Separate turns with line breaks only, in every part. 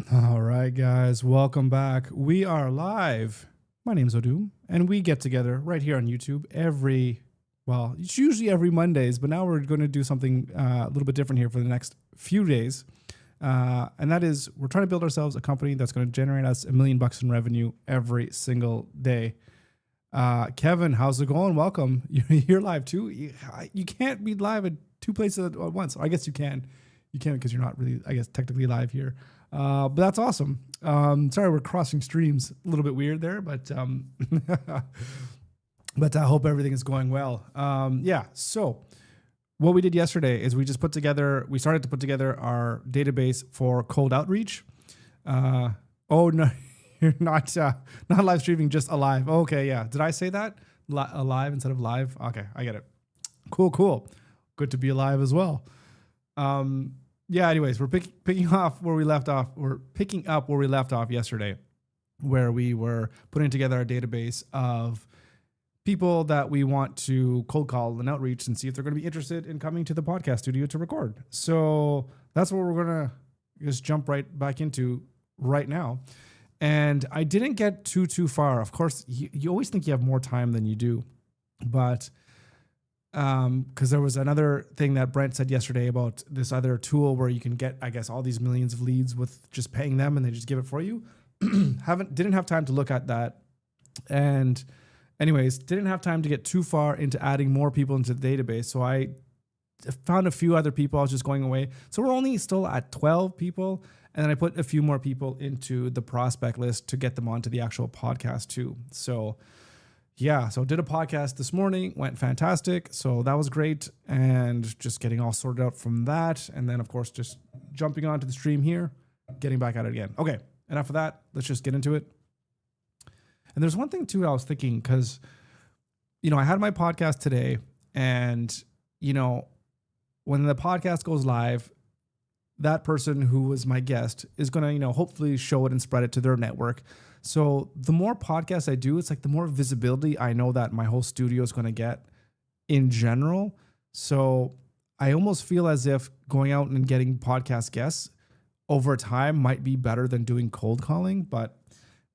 All right, guys, welcome back. We are live. My name's Odum, and we get together right here on YouTube it's usually every Mondays, but now we're going to do something a little bit different here for the next few days. And that is, we're trying to build ourselves a company that's going to generate us $1 million in revenue every single day. Kevin, how's it going? Welcome. You're live too. You can't be live at two places at once. I guess you can. You can because you're not really, I guess, technically live here. But that's awesome. Sorry, we're crossing streams. A little bit weird there, but but I hope everything is going well. So what we did yesterday is we started to put together our database for cold outreach. Oh no, you're not live streaming, just alive. Okay, yeah. Did I say that? Alive instead of live? Okay, I get it. Cool. Good to be alive as well. Anyways, we're picking up where we left off yesterday, where we were putting together our database of people that we want to cold call and outreach and see if they're going to be interested in coming to the podcast studio to record. So that's what we're going to just jump right back into right now. And I didn't get too far. Of course, you always think you have more time than you do, but because there was another thing that Brent said yesterday about this other tool where you can get, I guess, all these millions of leads with just paying them and they just give it for you. Didn't have time to look at that. And anyways, didn't have time to get too far into adding more people into the database. So I found a few other people. I was just going away. So we're only still at 12 people. And then I put a few more people into the prospect list to get them onto the actual podcast too. So did a podcast this morning, went fantastic. So that was great. And just getting all sorted out from that. And then, of course, just jumping onto the stream here, getting back at it again. Okay, enough of that. Let's just get into it. And there's one thing, too, I was thinking, because, I had my podcast today. And, when the podcast goes live, that person who was my guest is going to, hopefully show it and spread it to their network. So the more podcasts I do, it's like the more visibility I know that my whole studio is going to get in general. So I almost feel as if going out and getting podcast guests over time might be better than doing cold calling, but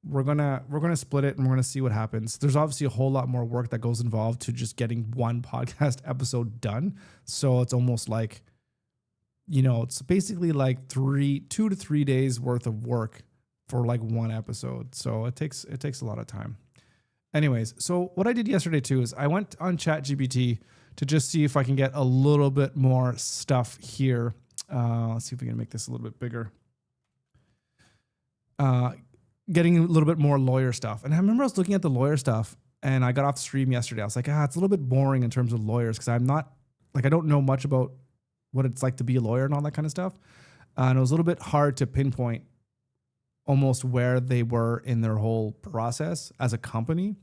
we're going to split it and we're going to see what happens. There's obviously a whole lot more work that goes involved to just getting one podcast episode done. So it's almost like, it's basically like 2 to 3 days worth of work for like one episode. So it takes a lot of time. Anyways, so what I did yesterday too is I went on ChatGPT to just see if I can get a little bit more stuff here. Let's see if we can make this a little bit bigger. Getting a little bit more lawyer stuff. And I remember I was looking at the lawyer stuff and I got off the stream yesterday. I was like, it's a little bit boring in terms of lawyers because I don't know much about what it's like to be a lawyer and all that kind of stuff. And it was a little bit hard to pinpoint almost where they were in their whole process as a company.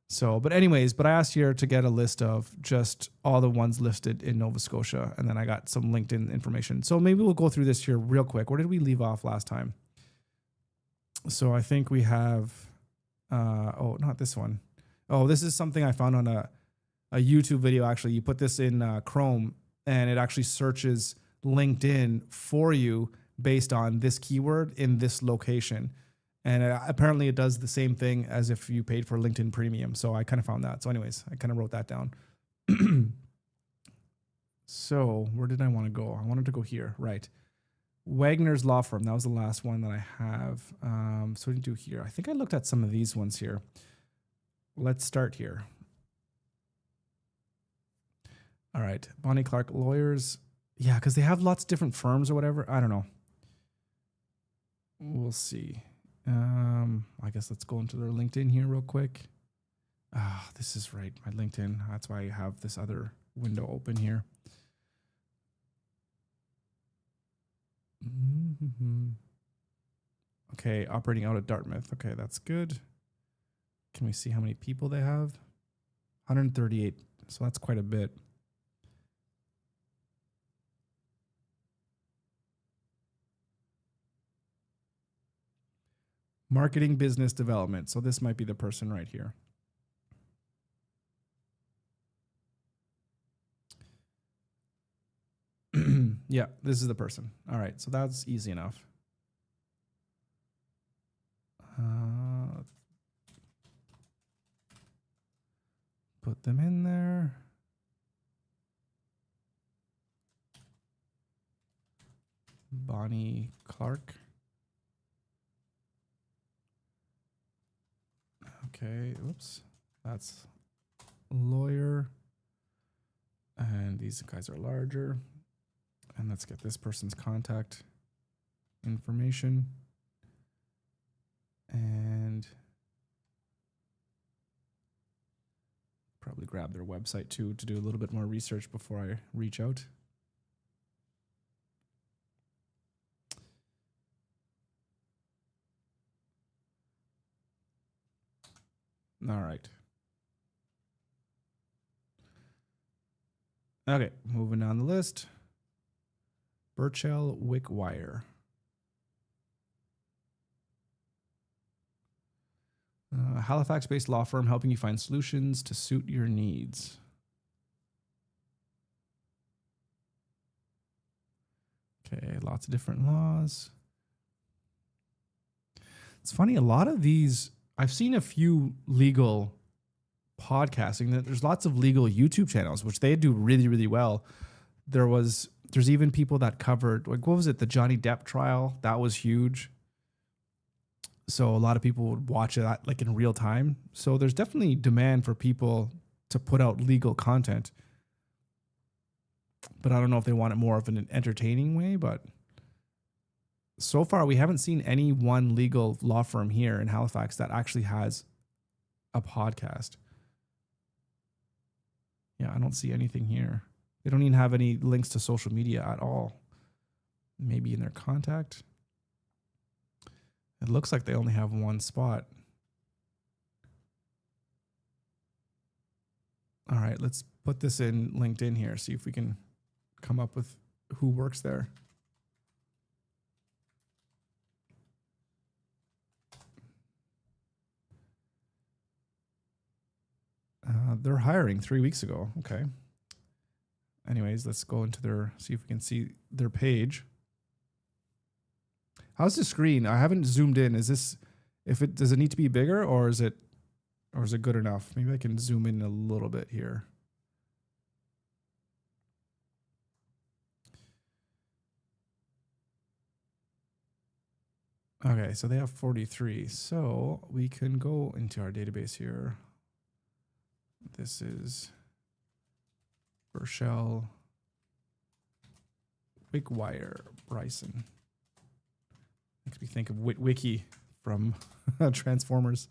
So, but I asked here to get a list of just all the ones listed in Nova Scotia. And then I got some LinkedIn information. So maybe we'll go through this here real quick. Where did we leave off last time? So I think we have, not this one. Oh, this is something I found on a YouTube video. Actually, you put this in Chrome and it actually searches LinkedIn for you based on this keyword in this location. And apparently it does the same thing as if you paid for LinkedIn Premium. So I kind of found that. So anyways, I kind of wrote that down. So where did I want to go? I wanted to go here. Right. Wagner's Law Firm. That was the last one that I have. So what do you do here? I think I looked at some of these ones here. Let's start here. All right. Bonnie Clark Lawyers. Yeah, because they have lots of different firms or whatever. I don't know. We'll see. I guess let's go into their LinkedIn here real quick. This is right. My LinkedIn. That's why I have this other window open here. Okay, operating out of Dartmouth. Okay, that's good. Can we see how many people they have? 138. So that's quite a bit. Marketing business development. So this might be the person right here. Yeah, this is the person. All right, so that's easy enough. Put them in there. Bonnie Clark. Okay, oops. That's lawyer. And these guys are larger. And let's get this person's contact information. And probably grab their website too to do a little bit more research before I reach out. All right. Okay, moving down the list. Burchell Wickwire. A Halifax-based law firm helping you find solutions to suit your needs. Okay, lots of different laws. It's funny, a lot of these, I've seen a few legal podcasting. There's lots of legal YouTube channels, which they do really, really well. There's even people that covered, like, what was it? The Johnny Depp trial. That was huge. So a lot of people would watch it like in real time. So there's definitely demand for people to put out legal content. But I don't know if they want it more of an entertaining way, but so far we haven't seen any one legal law firm here in Halifax that actually has a podcast. Yeah, I don't see anything here. They don't even have any links to social media at all. Maybe in their contact. It looks like they only have one spot. All right, let's put this in LinkedIn here, see if we can come up with who works there. They're hiring 3 weeks ago. Okay. Anyways, let's go into their, see if we can see their page. How's the screen? I haven't zoomed in. Is this, does it need to be bigger or is it good enough? Maybe I can zoom in a little bit here. Okay, so they have 43. So we can go into our database here. This is Burchell Wickwire Bryson. Makes me think of Witwicky from Transformers.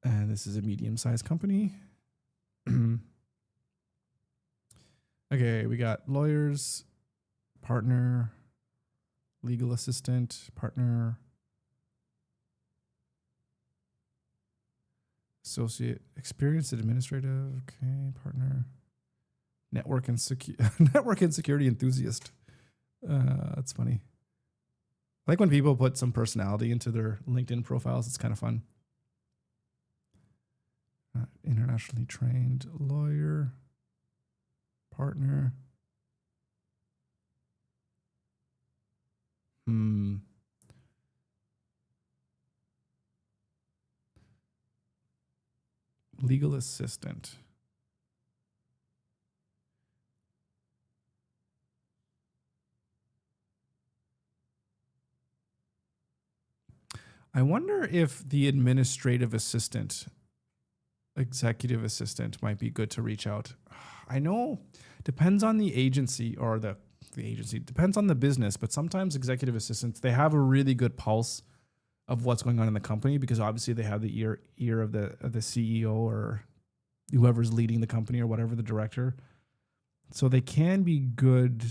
And this is a medium-sized company. Okay, we got lawyers, partner, legal assistant, partner, associate, experienced administrative, okay, partner, network and security enthusiast. That's funny. I like when people put some personality into their LinkedIn profiles. It's kind of fun. Internationally trained lawyer, partner. Legal assistant. I wonder if the administrative assistant, executive assistant might be good to reach out. I know depends on the agency or the agency, depends on the business, but sometimes executive assistants, they have a really good pulse of what's going on in the company because obviously they have the ear of the CEO or whoever's leading the company or whatever, the director. So they can be good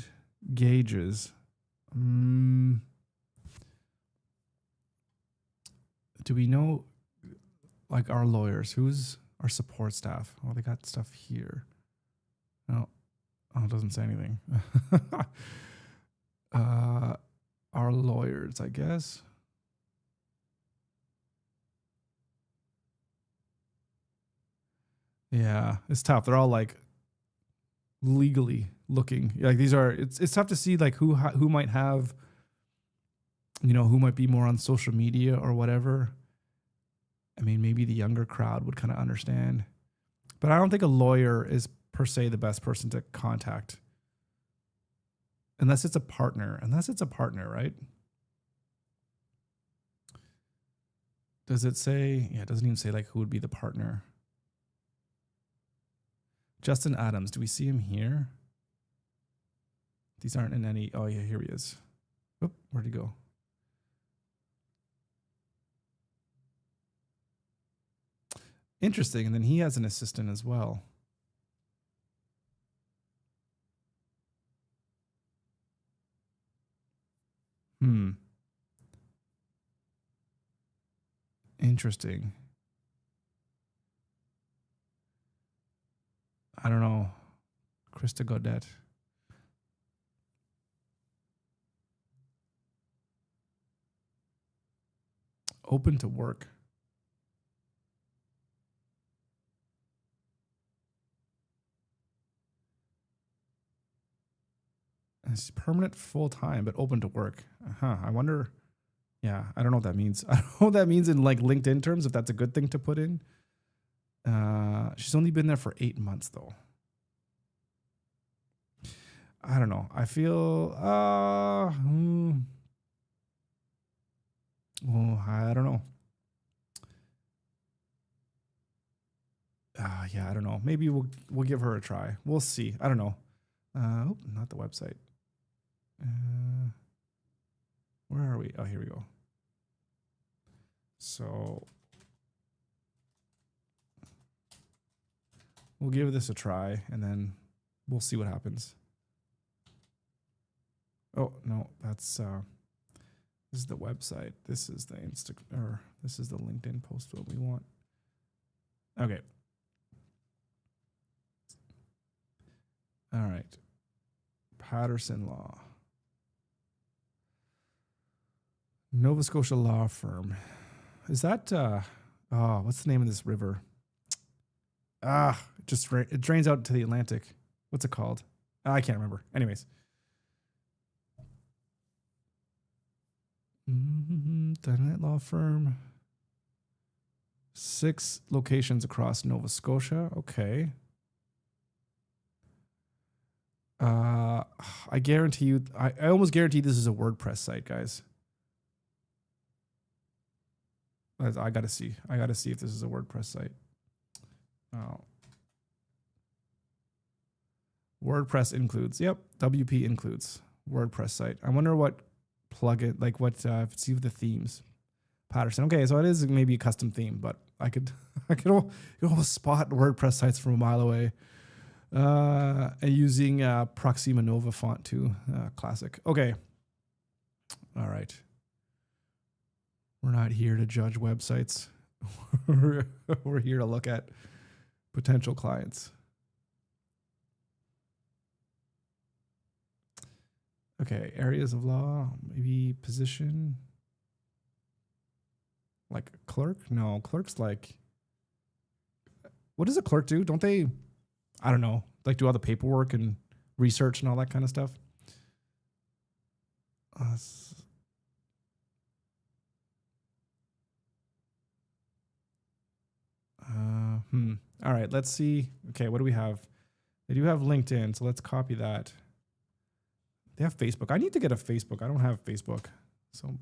gauges. Do we know, like, our lawyers? Who's our support staff? Oh, they got stuff here. No. Oh, it doesn't say anything. Our lawyers, I guess. Yeah, it's tough. They're all like legally looking. Like these are, it's tough to see like who might have who might be more on social media or whatever. I mean, maybe the younger crowd would kind of understand. But I don't think a lawyer is per se the best person to contact. Unless it's a partner. Right? Does it say? Yeah, it doesn't even say like who would be the partner. Justin Adams. Do we see him here? These aren't in any. Oh, yeah, here he is. Oop, where'd he go? Interesting. And then he has an assistant as well. Interesting. I don't know. Krista Godet. Open to work. It's permanent full time, but open to work. I wonder. Yeah, I don't know what that means. I don't know what that means in like LinkedIn terms, if that's a good thing to put in. She's only been there for 8 months though. I don't know. I feel I don't know. Yeah, I don't know. Maybe we'll give her a try. We'll see. I don't know. Not the website. Where are we? Oh, here we go. So we'll give this a try and then we'll see what happens. Oh, no, that's this is the website. This is the this is the LinkedIn post what we want. Okay. All right. Patterson Law. Nova Scotia law firm. Is that what's the name of this river? It drains out to the Atlantic. What's it called? I can't remember. Anyways. Internet law firm. 6 locations across Nova Scotia. Okay. I guarantee you, I almost guarantee this is a WordPress site, guys. I gotta see if this is a WordPress site. Oh. WordPress includes. Yep. WP includes WordPress site. I wonder what plugin, like what, see the themes. Patterson. Okay, so it is maybe a custom theme, but I could almost spot WordPress sites from a mile away. Using Proxima Nova font too. Classic. Okay. All right. We're not here to judge websites. We're here to look at potential clients. Okay, areas of law, maybe position. Like clerk? No, clerk's like, what does a clerk do? Don't they, I don't know, like do all the paperwork and research and all that kind of stuff? All right, let's see. Okay, what do we have? They do have LinkedIn, so let's copy that. They have Facebook. I need to get a Facebook. I don't have Facebook, so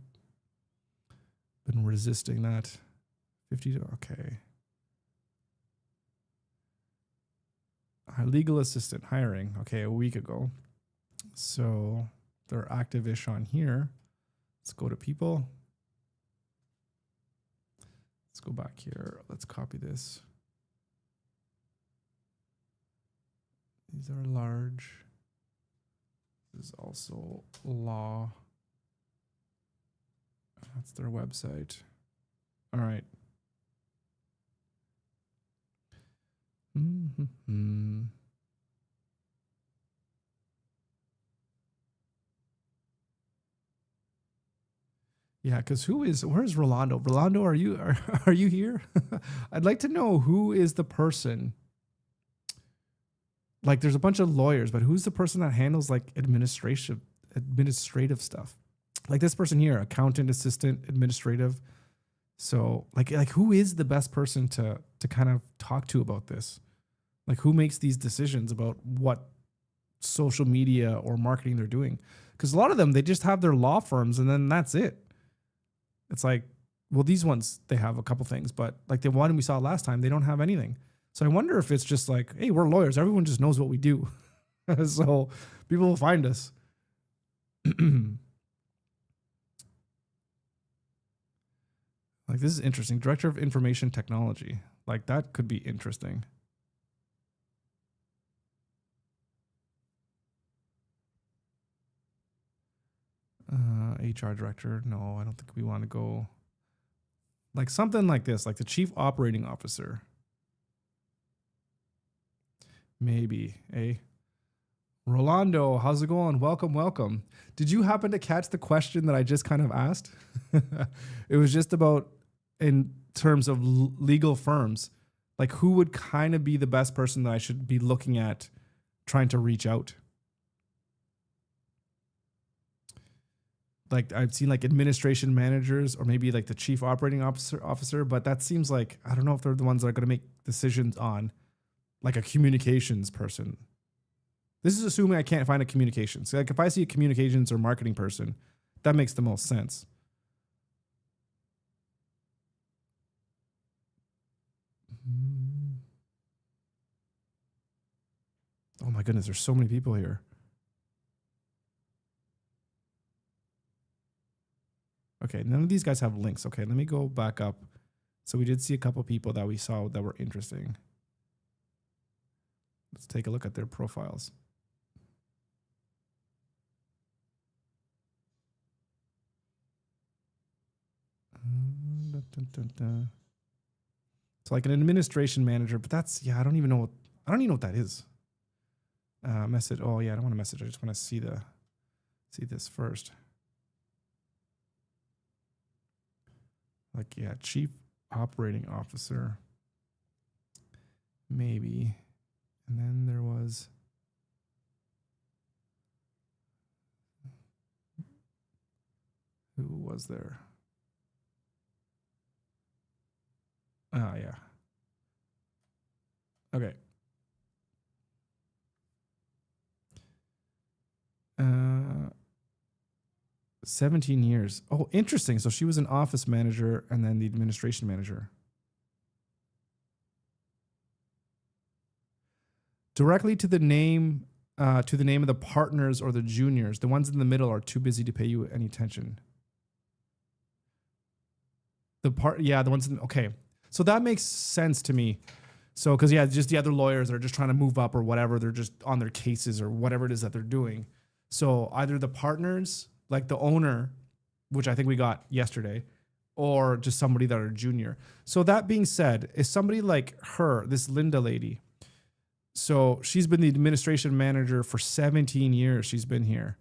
been resisting that. 50. Okay. Legal assistant hiring. Okay, a week ago. So they're active-ish on here. Let's go to people. Let's go back here. Let's copy this. These are large. This is also law. That's their website. All right. Yeah, because where's Rolando? Rolando, are you here? I'd like to know who is the person. Like, there's a bunch of lawyers, but who's the person that handles like administrative stuff? Like this person here, accountant, assistant, administrative. So like who is the best person to kind of talk to about this? Like who makes these decisions about what social media or marketing they're doing? Because a lot of them, they just have their law firms and then that's it. It's like, well, these ones, they have a couple things, but like the one we saw last time, they don't have anything. So I wonder if it's just like, hey, we're lawyers. Everyone just knows what we do. So people will find us. Like, this is interesting. Director of Information Technology. Like, that could be interesting. HR director. No, I don't think we want to go. Like, something like this, like the chief operating officer. Maybe, eh? Rolando, how's it going? Welcome, welcome. Did you happen to catch the question that I just kind of asked? It was just about, in terms of legal firms, like who would kind of be the best person that I should be looking at trying to reach out? Like I've seen like administration managers or maybe like the chief operating officer, but that seems like, I don't know if they're the ones that are going to make decisions on like a communications person. This is assuming I can't find a communications. Like if I see a communications or marketing person, that makes the most sense. Oh my goodness, there's so many people here. Okay, none of these guys have links. Okay, let me go back up. So we did see a couple people that we saw that were interesting. Let's take a look at their profiles. So like an administration manager, but that's, yeah, I don't even know what that is. Message. Oh yeah, I don't want to message. I just want to see this first. Like, yeah, chief operating officer. Maybe. And then there was, who was there? Ah, yeah. Okay. 17 years. Oh, interesting. So she was an office manager and then the administration manager. Directly to the name of the partners or the juniors. The ones in the middle are too busy to pay you any attention. The ones in, okay. So that makes sense to me. So, because yeah, just the other lawyers are just trying to move up or whatever. They're just on their cases or whatever it is that they're doing. So either the partners, like the owner, which I think we got yesterday, or just somebody that are junior. So that being said, is somebody like her, this Linda lady, so she's been the administration manager for 17 years. She's been here.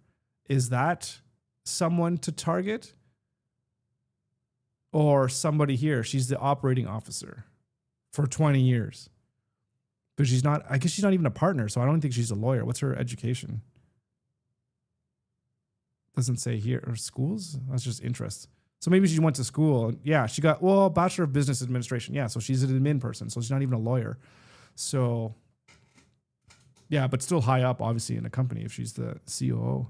Is that someone to target? Or somebody here, she's the operating officer for 20 years. But she's not, I guess she's not even a partner, so I don't think she's a lawyer. What's her education? Doesn't say here. Or schools? That's just interest. So maybe she went to school. Yeah, she got, well, Bachelor of Business Administration. Yeah, so she's an admin person, so she's not even a lawyer. So, yeah, but still high up, obviously, in a company if she's the COO.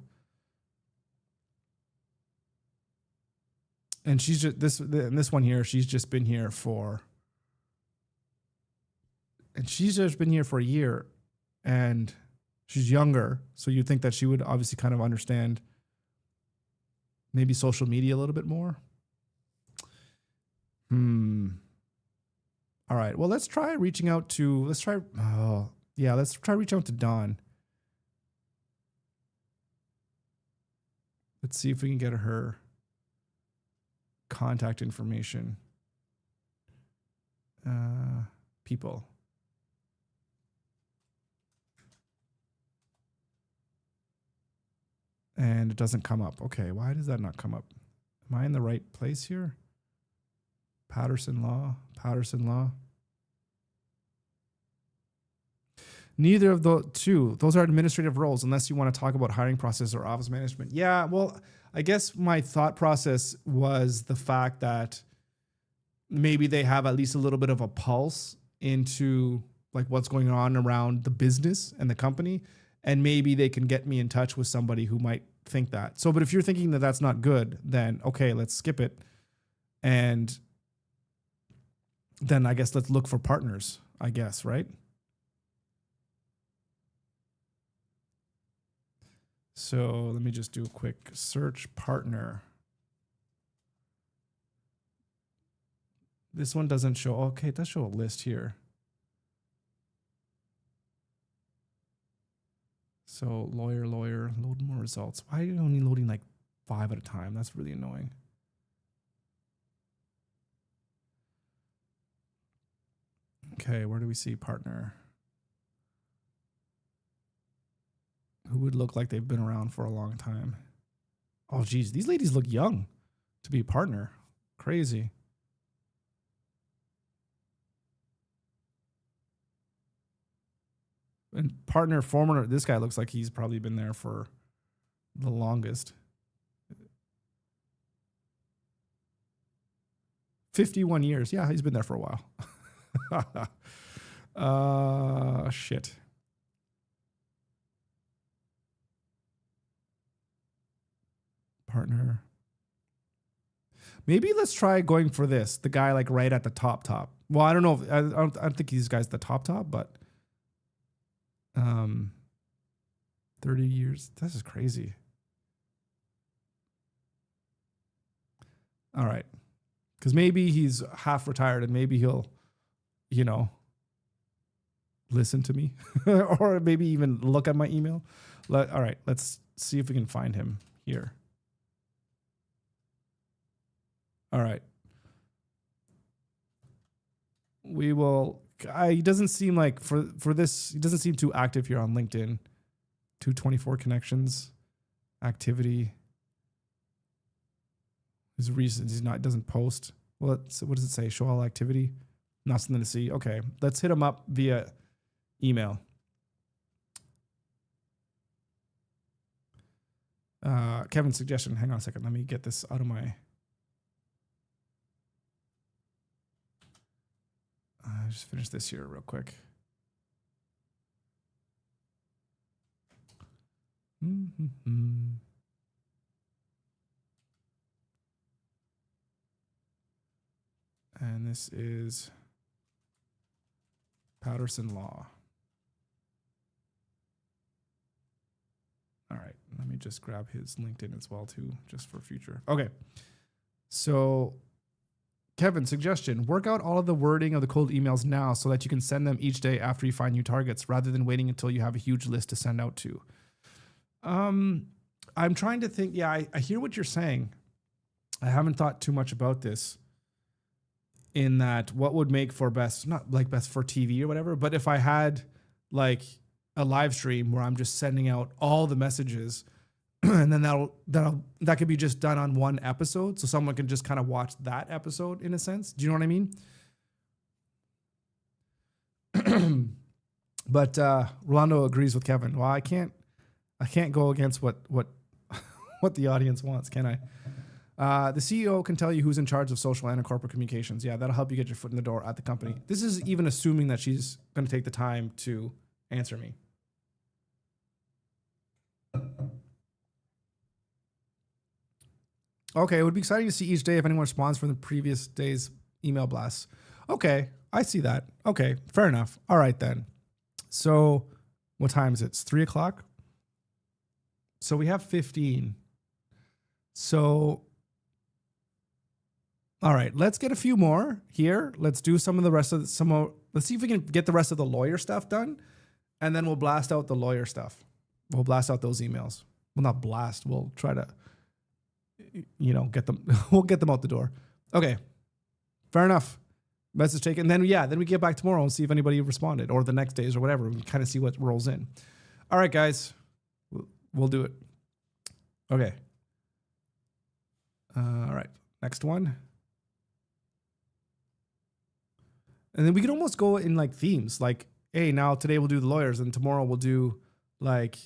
And she's just, this one here, she's just been here for, and she's just been here for a year, and she's younger. So you'd think that she would obviously kind of understand maybe social media a little bit more. All right. Well, let's try reaching out to, let's try reaching out to Dawn. Let's see if we can get her contact information. People. And it doesn't come up. Okay, why does that not come up? Am I in the right place here? Patterson Law. Neither of the two. Those are administrative roles unless you want to talk about hiring process or office management. Yeah, well, I guess my thought process was the fact that maybe they have at least a little bit of a pulse into like what's going on around the business and the company. And maybe they can get me in touch with somebody who might think that. So, but if you're thinking that that's not good, then okay, let's skip it. And then I guess let's look for partners, I guess, right? So let me just do a quick search partner. This one doesn't show. Okay, it does show a list here. So lawyer, load more results. Why are you only loading like 5 at a time? That's really annoying. Okay, where do we see partner? Who would look like they've been around for a long time? Oh, geez, these ladies look young to be a partner. Crazy. And partner, former, this guy looks like he's probably been there for the longest. 51 years. Yeah, he's been there for a while. Shit. Partner. Maybe let's try going for this. The guy like right at the top. Well, I don't know. I don't think these guys the top, but 30 years. This is crazy. All right. Because maybe he's half retired and maybe he'll, listen to me or maybe even look at my email. All right. Let's see if we can find him here. All right. We will. He doesn't seem like for this. He doesn't seem too active here on LinkedIn. 224 connections, activity. His reasons he's not doesn't post. Well, what does it say? Show all activity. Not something to see. Okay, let's hit him up via email. Kevin's suggestion. Hang on a second. Let me get this out of my. Just finish this here real quick. Mm-hmm. And this is Patterson Law. All right, let me just grab his LinkedIn as well too, just for future. Okay, so Kevin, suggestion, work out all of the wording of the cold emails now so that you can send them each day after you find new targets rather than waiting until you have a huge list to send out to. I'm trying to think. Yeah, I hear what you're saying. I haven't thought too much about this in that what would make for best, not like best for TV or whatever, but if I had like a live stream where I'm just sending out all the messages and then that could be just done on one episode. So someone can just kind of watch that episode in a sense. Do you know what I mean? But Rolando agrees with Kevin. Well, I can't go against what what the audience wants, can I? The CEO can tell you who's in charge of social and corporate communications. Yeah, that'll help you get your foot in the door at the company. This is even assuming that she's going to take the time to answer me. Okay, it would be exciting to see each day if anyone responds from the previous day's email blasts. Okay, I see that. Okay, fair enough. All right then. So what time is it? It's 3 o'clock. So we have 15. So, all right, let's get a few more here. Let's do some of the rest of let's see if we can get the rest of the lawyer stuff done. And then we'll blast out the lawyer stuff. We'll blast out those emails. Well, not blast. We'll try to, get them. We'll get them out the door. Okay. Fair enough. Message taken. And then we get back tomorrow and see if anybody responded or the next days or whatever. We can kind of see what rolls in. All right, guys. We'll do it. Okay. All right. Next one. And then we could almost go in like themes, like, hey, now today we'll do the lawyers and tomorrow we'll do like,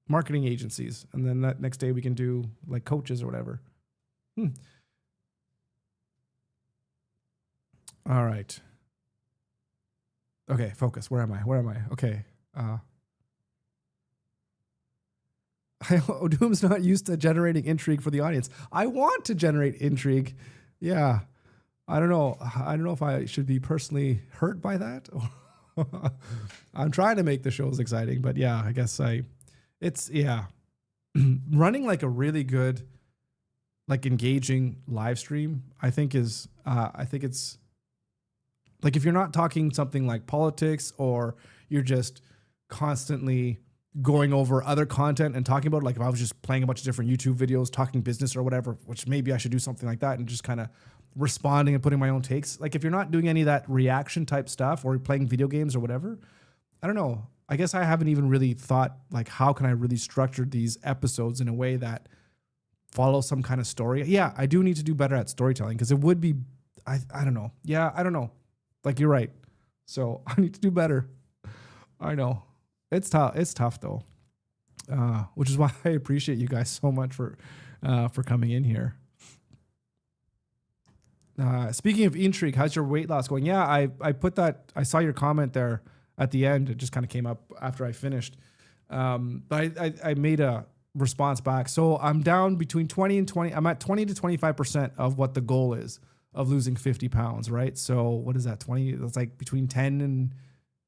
marketing agencies. And then that next day we can do like coaches or whatever. All right. Okay, focus. Where am I? Okay. Doom's not used to generating intrigue for the audience. I want to generate intrigue. Yeah. I don't know. I don't know if I should be personally hurt by that. I'm trying to make the shows exciting, but yeah, I guess it's running like a really good, like engaging live stream. I think it's like if you're not talking something like politics or you're just constantly going over other content and talking about it, like if I was just playing a bunch of different YouTube videos, talking business or whatever, which maybe I should do something like that and just kind of responding and putting my own takes. Like if you're not doing any of that reaction type stuff or playing video games or whatever, I don't know. I guess I haven't even really thought like, how can I really structure these episodes in a way that follows some kind of story? Yeah, I do need to do better at storytelling because it would be, I don't know. Yeah, I don't know. Like you're right. So I need to do better. I know. It's tough. It's tough though. Which is why I appreciate you guys so much for coming in here. Speaking of intrigue, how's your weight loss going? Yeah, I put that. I saw your comment there at the end. It just kind of came up after I finished. But I made a response back. So I'm down between 20 and 20. I'm at 20 to 25% of what the goal is of losing 50 pounds, right? So what is that? 20? That's like between 10 and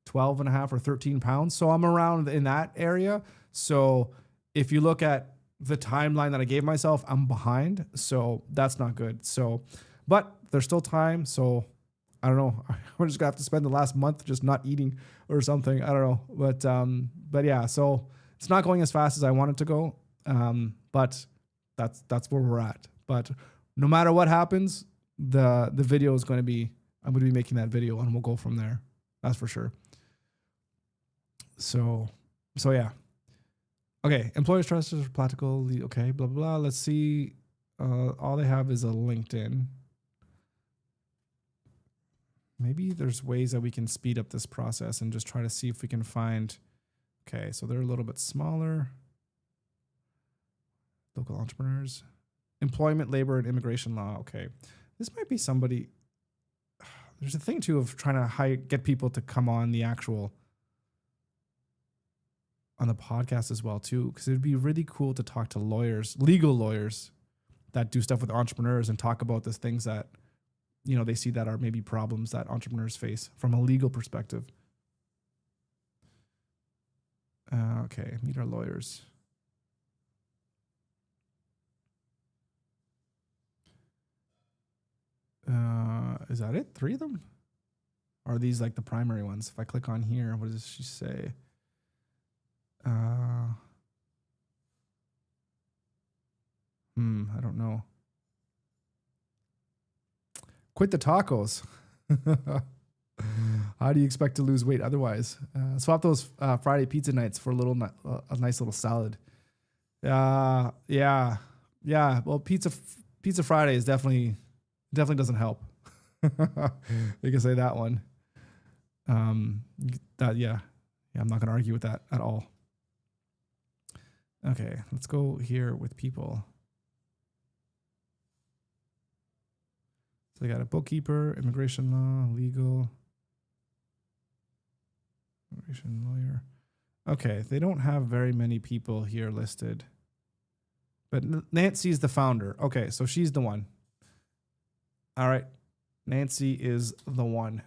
12 and a half or 13 pounds. So I'm around in that area. So if you look at the timeline that I gave myself, I'm behind. So that's not good. So, but there's still time. So I don't know. We're just gonna have to spend the last month just not eating or something. I don't know. But yeah, so it's not going as fast as I want it to go. But that's where we're at. But no matter what happens, the video is going to be, I'm going to be making that video and we'll go from there. That's for sure. So yeah. Okay. Employers trust is practical. Okay. Blah, blah, blah. Let's see. All they have is a LinkedIn. Maybe there's ways that we can speed up this process and just try to see if we can find, okay. So they're a little bit smaller. Local entrepreneurs, employment, labor, and immigration law. Okay. This might be somebody. There's a thing too of trying to get people to come on the podcast as well too, because it'd be really cool to talk to lawyers, legal lawyers that do stuff with entrepreneurs and talk about the things that, you know, they see that are maybe problems that entrepreneurs face from a legal perspective. Okay, meet our lawyers. Is that it? 3 of them? Or are these like the primary ones? If I click on here, what does she say? I don't know. Quit the tacos. How do you expect to lose weight otherwise? Swap those Friday pizza nights for a nice little salad. Yeah. Well, pizza Friday is definitely doesn't help. You can say that one. I'm not gonna argue with that at all. Okay, let's go here with people. So they got a bookkeeper, immigration law, legal, immigration lawyer. Okay, they don't have very many people here listed. But Nancy's the founder. Okay, so she's the one. All right. Nancy is the one.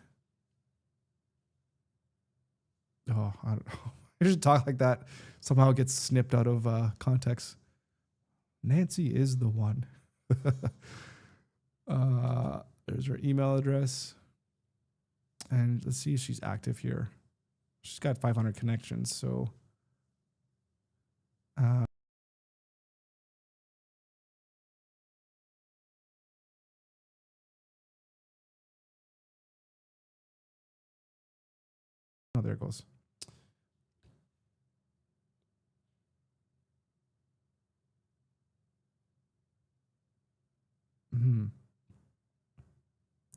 Oh, I don't know. I should talk like that. Somehow it gets snipped out of context. Nancy is the one. There's her email address. And let's see if she's active here. She's got 500 connections. So oh, there it goes.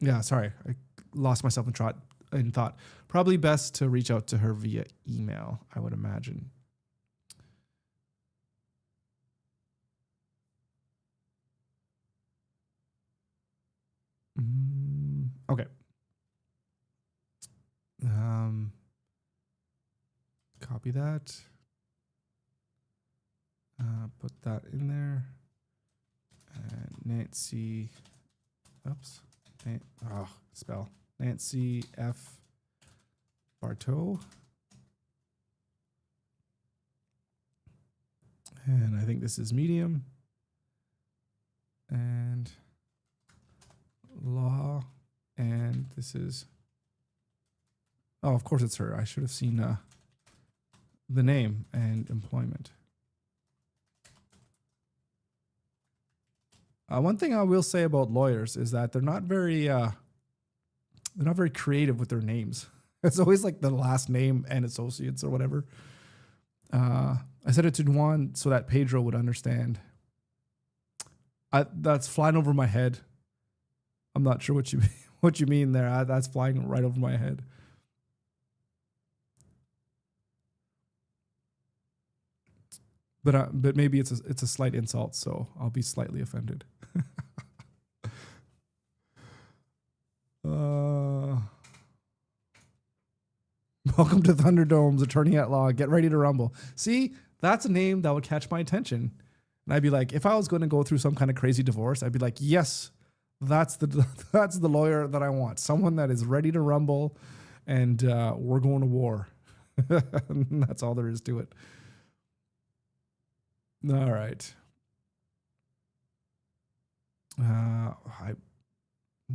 Yeah, sorry. I lost myself in thought. Probably best to reach out to her via email, I would imagine. copy that. Put that in there. And Nancy, oops. Spell. Nancy F. Bartow. And I think this is medium. And law. And this is, oh, of course it's her. I should have seen the name and employment. One thing I will say about lawyers is that they're not very creative with their names. It's always like the last name and associates or whatever. I said it to Juan so that Pedro would understand. That's flying over my head. I'm not sure what you mean there. That's flying right over my head. But maybe it's a slight insult, so I'll be slightly offended. Welcome to Thunderdome's Attorney at Law. Get ready to rumble. See, that's a name that would catch my attention. And I'd be like, if I was going to go through some kind of crazy divorce, I'd be like, yes, that's the lawyer that I want. Someone that is ready to rumble, and we're going to war. That's all there is to it. All right.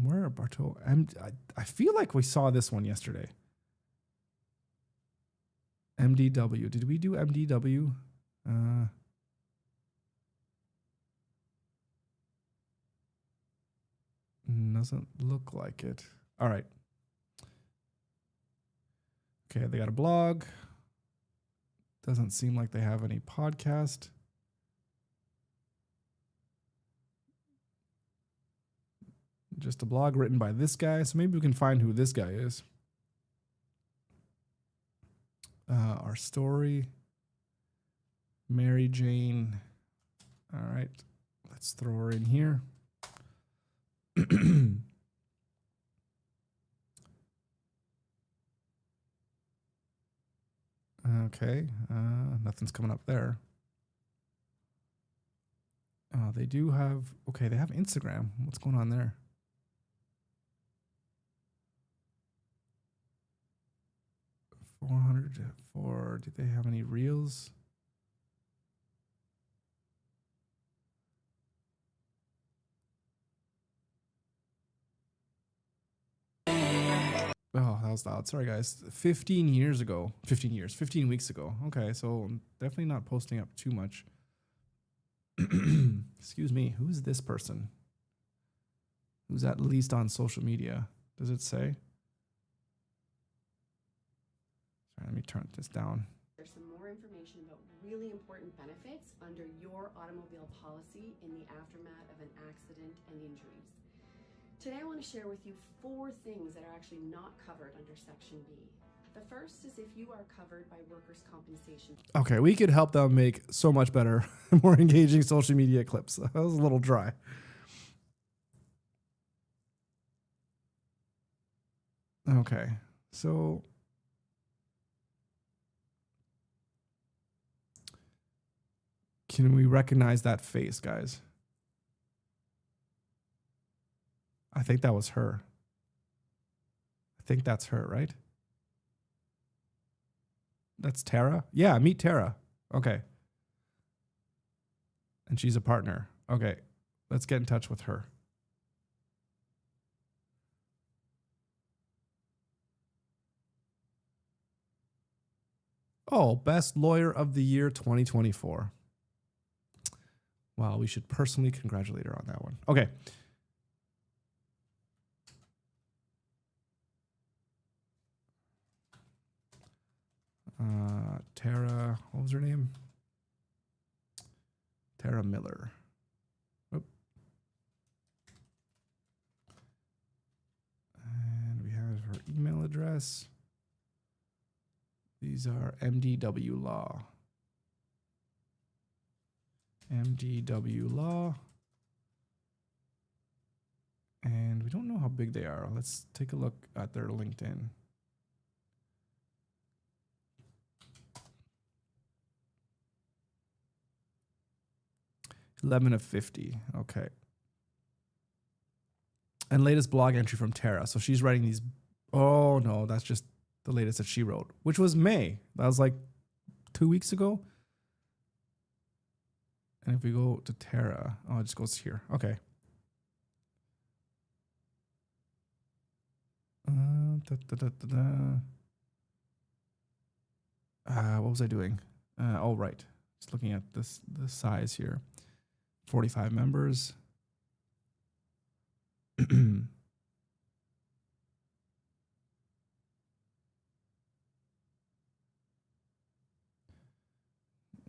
Where are Bartow? I feel like we saw this one yesterday. MDW. Did we do MDW? Doesn't look like it. All right. Okay, they got a blog. Doesn't seem like they have any podcast. Just a blog written by this guy. So maybe we can find who this guy is. Our story. Mary Jane. All right. Let's throw her in here. Okay. Nothing's coming up there. They do have, okay, they have Instagram. What's going on there? Did they have any reels? Oh, that was loud. Sorry, guys. 15 weeks ago. Okay, so I'm definitely not posting up too much. Excuse me. Who's this person? Who's at least on social media? Does it say? Sorry, let me turn this down.
There's some more information about really important benefits under your automobile policy in the aftermath of an accident and injuries. Today I want to share with you 4 things that are actually not covered under Section B. The first is if you are covered by workers' compensation.
Okay, we could help them make so much better, more engaging social media clips. That was a little dry. Okay, so can we recognize that face, guys? I think that was her. I think that's her, right? That's Tara? Yeah, meet Tara. Okay. And she's a partner. Okay, let's get in touch with her. Oh, Best Lawyer of the Year 2024. Wow, we should personally congratulate her on that one. Okay. Tara, what was her name? Tara Miller. Oop. And we have her email address. These are MDW Law. MDW Law. And we don't know how big they are. Let's take a look at their LinkedIn. 11 of 50. Okay. And latest blog entry from Tara. So she's writing these. Oh, no, that's just the latest that she wrote, which was May. That was like 2 weeks ago. And if we go to Tara, oh, it just goes here. Okay. What was I doing? Oh, right. Just looking at the size here. 45 members.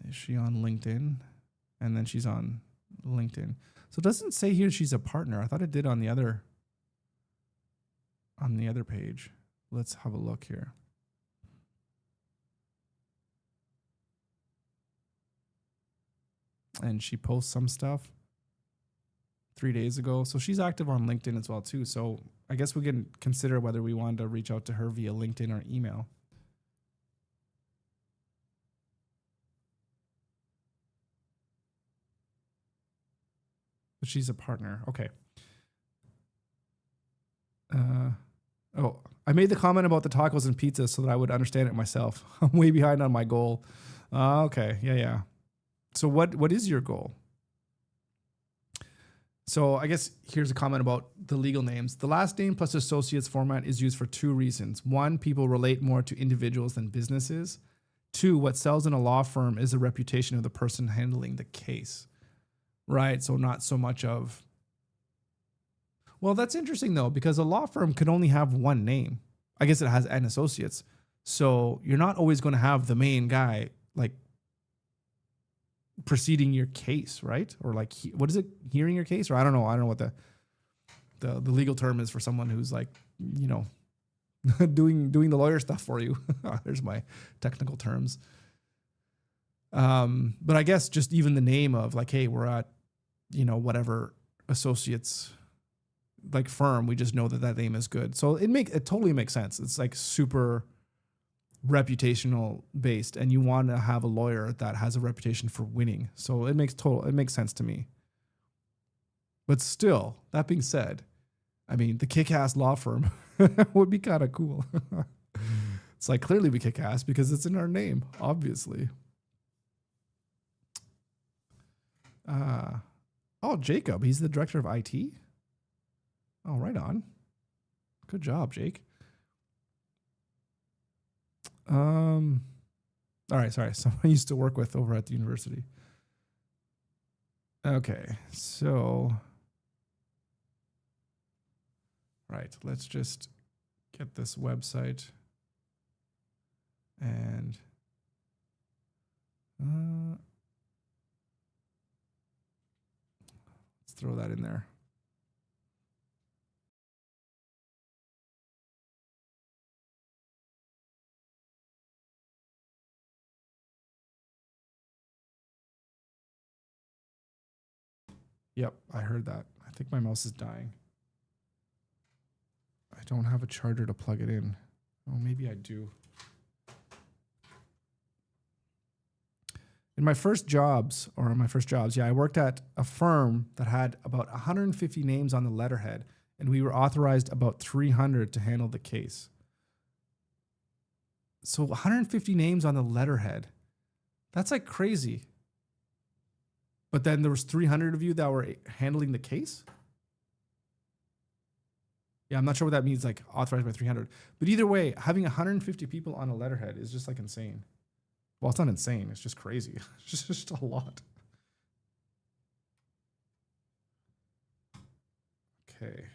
Is she on LinkedIn? And then she's on LinkedIn. So it doesn't say here she's a partner. I thought it did on the other page. Let's have a look here. And she posts some stuff 3 days ago. So she's active on LinkedIn as well too. So I guess we can consider whether we want to reach out to her via LinkedIn or email. But she's a partner. Okay. Oh, I made the comment about the tacos and pizzas so that I would understand it myself. I'm way behind on my goal. Okay. Yeah. So what is your goal? So I guess here's a comment about the legal names. The last name plus associates format is used for 2 reasons. 1, people relate more to individuals than businesses. 2, what sells in a law firm is the reputation of the person handling the case. Right? So not so much of... Well, that's interesting though, because a law firm could only have one name. I guess it has an associates. So you're not always going to have the main guy like preceding your case, right? Or like, what is it? Hearing your case? Or I don't know. I don't know what the legal term is for someone who's like, you know, doing the lawyer stuff for you. There's my technical terms. But I guess just even the name of like, hey, we're at, you know, whatever associates like firm, we just know that name is good. So it totally makes sense. It's like super reputational based, and you want to have a lawyer that has a reputation for winning. So it makes sense to me. But still, that being said, I mean, the kick-ass law firm would be kind of cool. It's like, clearly we kick ass because it's in our name, obviously. Oh, Jacob, he's the director of IT. Oh, right on. Good job, Jake. All right, sorry. Someone I used to work with over at the university. Okay, so, right, let's just get this website and let's throw that in there. Yep, I heard that. I think my mouse is dying. I don't have a charger to plug it in. Oh, maybe I do. In my first jobs, yeah, I worked at a firm that had about 150 names on the letterhead, and we were authorized about 300 to handle the case. So 150 names on the letterhead. That's like crazy. But then there was 300 of you that were handling the case? Yeah, I'm not sure what that means, like authorized by 300. But either way, having 150 people on a letterhead is just like insane. Well, it's not insane. It's just crazy. It's just a lot. Okay.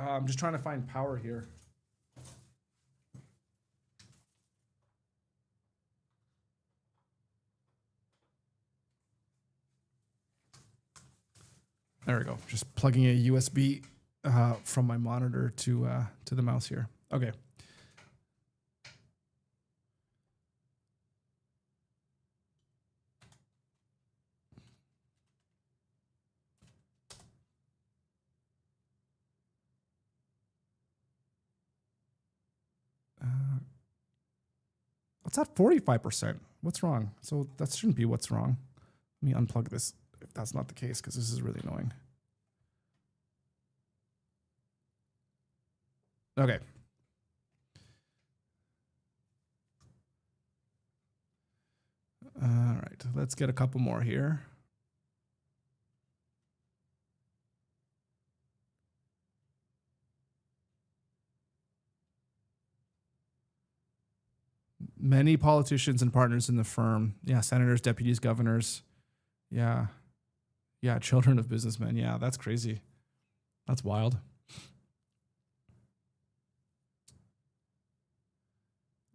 I'm just trying to find power here. There we go. Just plugging a USB from my monitor to the mouse here. Okay. What's that 45%? What's wrong? So that shouldn't be what's wrong. Let me unplug this if that's not the case, because this is really annoying. Okay. All right, let's get a couple more here. Many politicians and partners in the firm. Yeah, senators, deputies, governors. Yeah. Yeah, children of businessmen. Yeah, that's crazy. That's wild.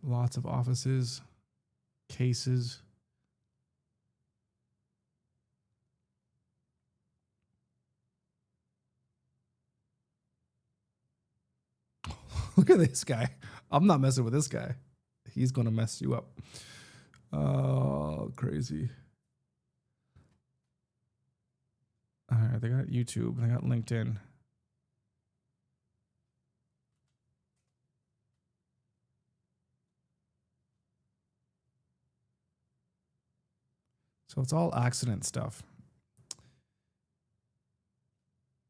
Lots of offices, cases. Look at this guy. I'm not messing with this guy. He's going to mess you up. Oh, crazy. All right, they got YouTube. They got LinkedIn. So it's all accident stuff.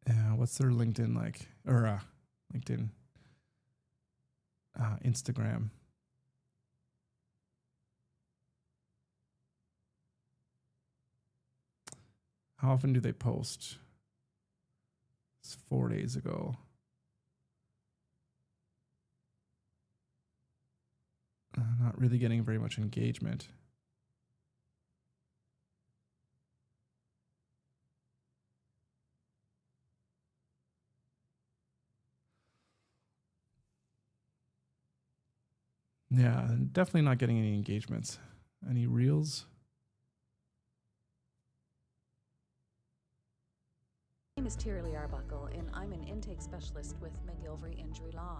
Yeah, what's their LinkedIn like? Or LinkedIn, Instagram. How often do they post? It's 4 days ago. Not really getting very much engagement. Yeah, definitely not getting any engagements. Any reels?
My name is Tirley Arbuckle, and I'm an intake specialist with McGilvery Injury Law.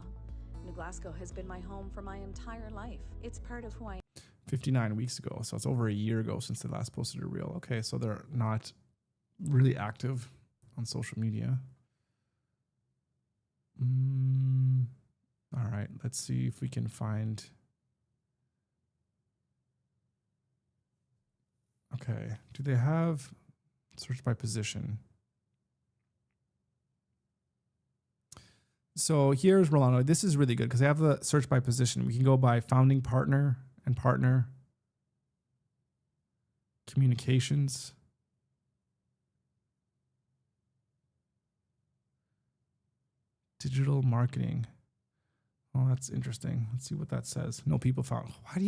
New Glasgow has been my home for my entire life. It's part of who I am.
59 weeks ago, so it's over a year ago since they last posted a reel. Okay, so they're not really active on social media. All right, let's see if we can find. Okay, do they have search by position? So here's Rolando. This is really good because they have the search by position. We can go by founding partner and partner, communications, digital marketing. Oh, that's interesting. Let's see what that says. No people found. Why do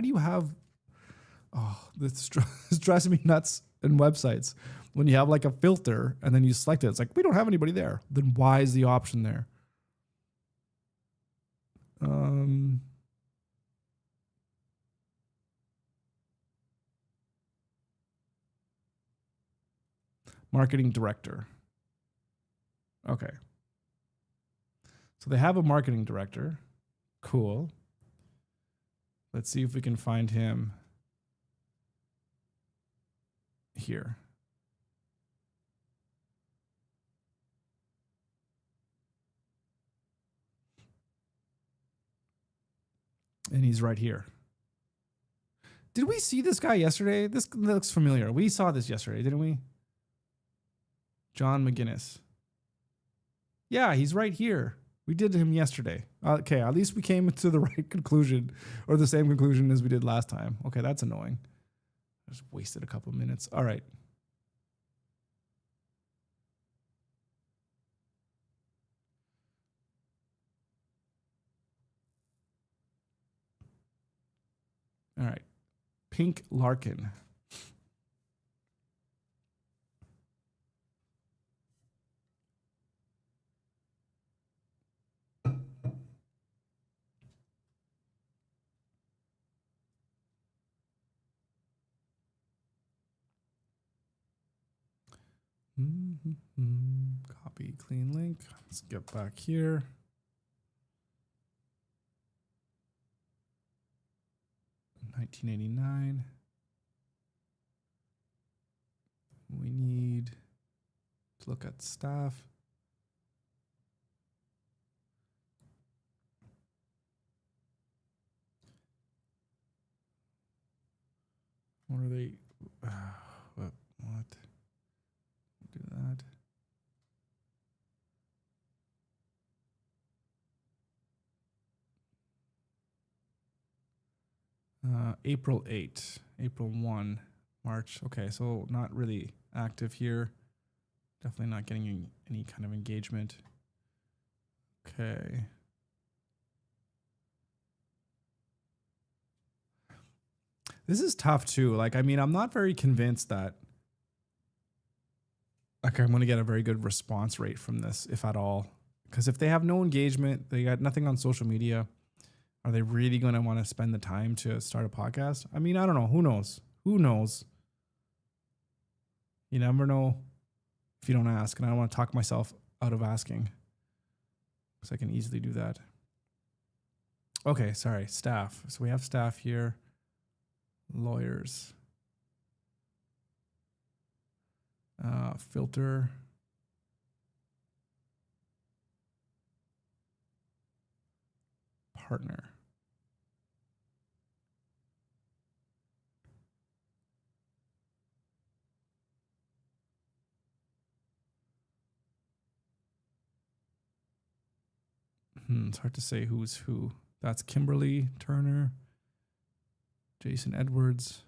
you have, oh, this drives me nuts in websites. When you have like a filter and then you select it, it's like, we don't have anybody there. Then why is the option there? Marketing director. Okay. So they have a marketing director. Cool. Let's see if we can find him here. And he's right here. Did we see this guy yesterday? This looks familiar. We saw this yesterday, didn't we? John McGinnis. Yeah, he's right here. We did him yesterday. Okay, at least we came to the right conclusion, or the same conclusion as we did last time. Okay, that's annoying. I just wasted a couple of minutes. All right. All right. Pink Larkin. Copy, clean link. Let's get back here. $19.89. We need to look at staff. What are they? What? Do that. April 8, April 1, March. Okay, so not really active here. Definitely not getting any kind of engagement. Okay. This is tough too. Like, I mean, I'm not very convinced that like I'm going to get a very good response rate from this, if at all. Because if they have no engagement, they got nothing on social media, are they really going to want to spend the time to start a podcast? I mean, I don't know. Who knows? Who knows? You never know if you don't ask. And I don't want to talk myself out of asking, because I can easily do that. Okay, sorry. Staff. So we have staff here. Lawyers. Filter. Partner. It's hard to say who's who. That's Kimberly Turner, Jason Edwards.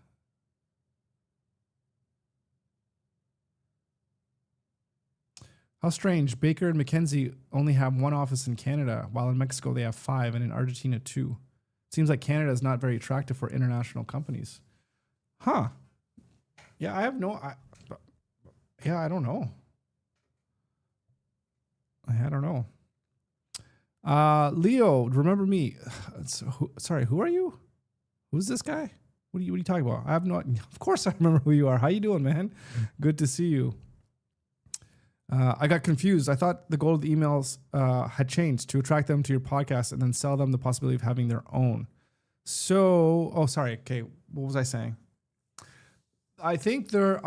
How strange. Baker and McKenzie only have one office in Canada, while in Mexico they have 5, and in Argentina 2. Seems like Canada is not very attractive for international companies. Huh. Yeah, I have no... I don't know. I don't know. Leo, remember me? Sorry, who are you? Who's this guy? What are you talking about? I have no... Of course I remember who you are. How you doing, man? Good to see you. I got confused. I thought the goal of the emails had changed to attract them to your podcast and then sell them the possibility of having their own. So, sorry. Okay, what was I saying? I think there's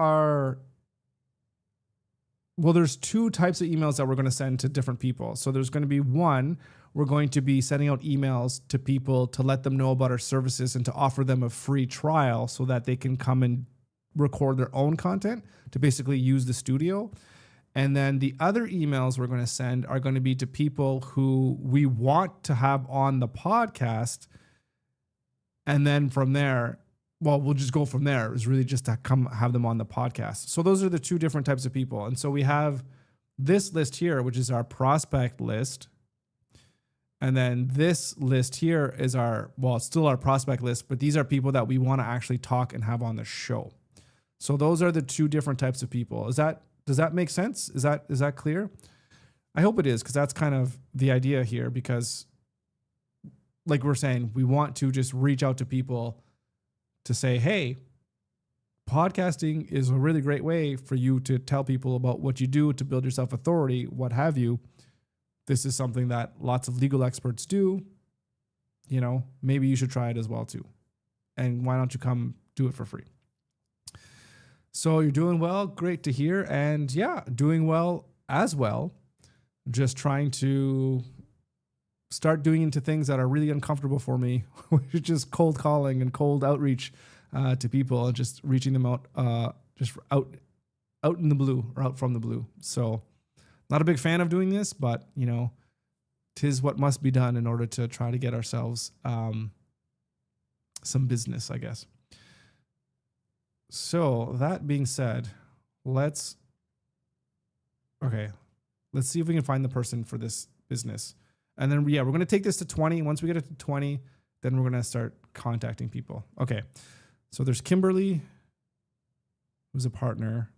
2 types of emails that we're going to send to different people. So there's going to be one, we're going to be sending out emails to people to let them know about our services and to offer them a free trial so that they can come and record their own content to basically use the studio. And then the other emails we're going to send are going to be to people who we want to have on the podcast. And then from there, we'll just go from there. It's really just to come have them on the podcast. So those are the 2 different types of people. And so we have this list here, which is our prospect list. And then this list here is it's still our prospect list, but these are people that we want to actually talk and have on the show. So those are the 2 different types of people. Does that make sense? Is that clear? I hope it is, because that's kind of the idea here, because like we're saying, we want to just reach out to people to say, hey, podcasting is a really great way for you to tell people about what you do to build yourself authority, what have you. This is something that lots of legal experts do. You know, maybe you should try it as well too. And why don't you come do it for free? So you're doing well. Great to hear. And yeah, doing well as well. Just trying to start doing into things that are really uncomfortable for me, which is just cold calling and cold outreach to people and just reaching them out, just out in the blue or out from the blue. So not a big fan of doing this, but you know, 'tis what must be done in order to try to get ourselves some business, I guess. So that being said, let's see if we can find the person for this business. And then, we're going to take this to 20. Once we get it to 20, then we're going to start contacting people. Okay. So there's Kimberly, who's a partner.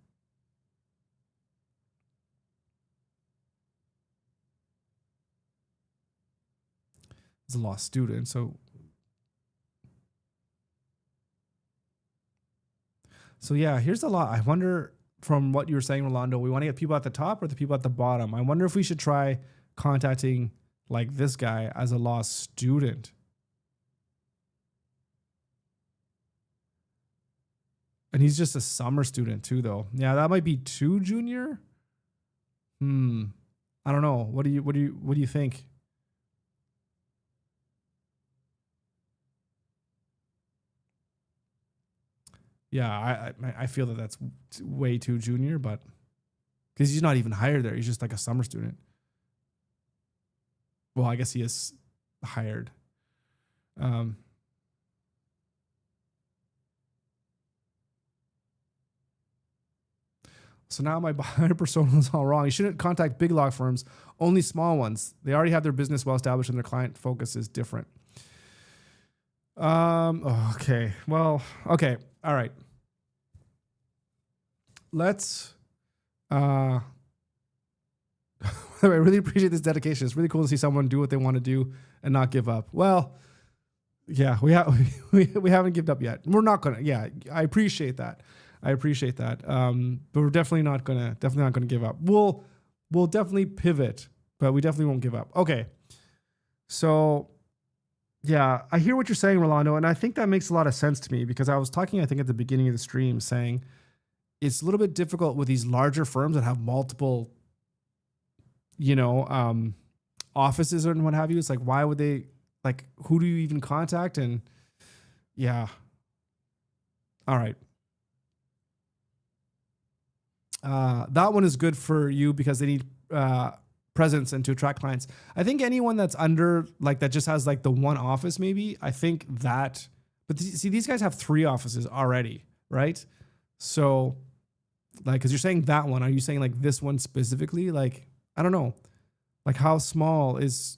Is a law student. So yeah, here's a lot. I wonder, from what you were saying, Rolando, we want to get people at the top or the people at the bottom. I wonder if we should try contacting like this guy as a law student. And he's just a summer student too, though. Yeah, that might be too junior. I don't know. What do you think? Yeah, I feel that that's way too junior, but because he's not even hired there, he's just like a summer student. Well, I guess he is hired. So now my buyer persona is all wrong. You shouldn't contact big law firms, only small ones. They already have their business well established and their client focus is different. Okay. Well, okay. All right. Let's I really appreciate this dedication. It's really cool to see someone do what they want to do and not give up. Well, yeah, we haven't given up yet. We're not gonna. Yeah, I appreciate that. But we're definitely not gonna give up. We'll definitely pivot, but we definitely won't give up. Okay. So yeah, I hear what you're saying, Rolando, and I think that makes a lot of sense to me because I was talking, I think, at the beginning of the stream saying it's a little bit difficult with these larger firms that have multiple, offices and what have you. It's like, why would they, like, who do you even contact? And yeah. All right. That one is good for you because they need presence and to attract clients. I think anyone that's under, like, that just has like the one office, maybe, I think that, but see, these guys have 3 offices already, right? So like, cause you're saying that one, are you saying like this one specifically? Like, I don't know, like how small is,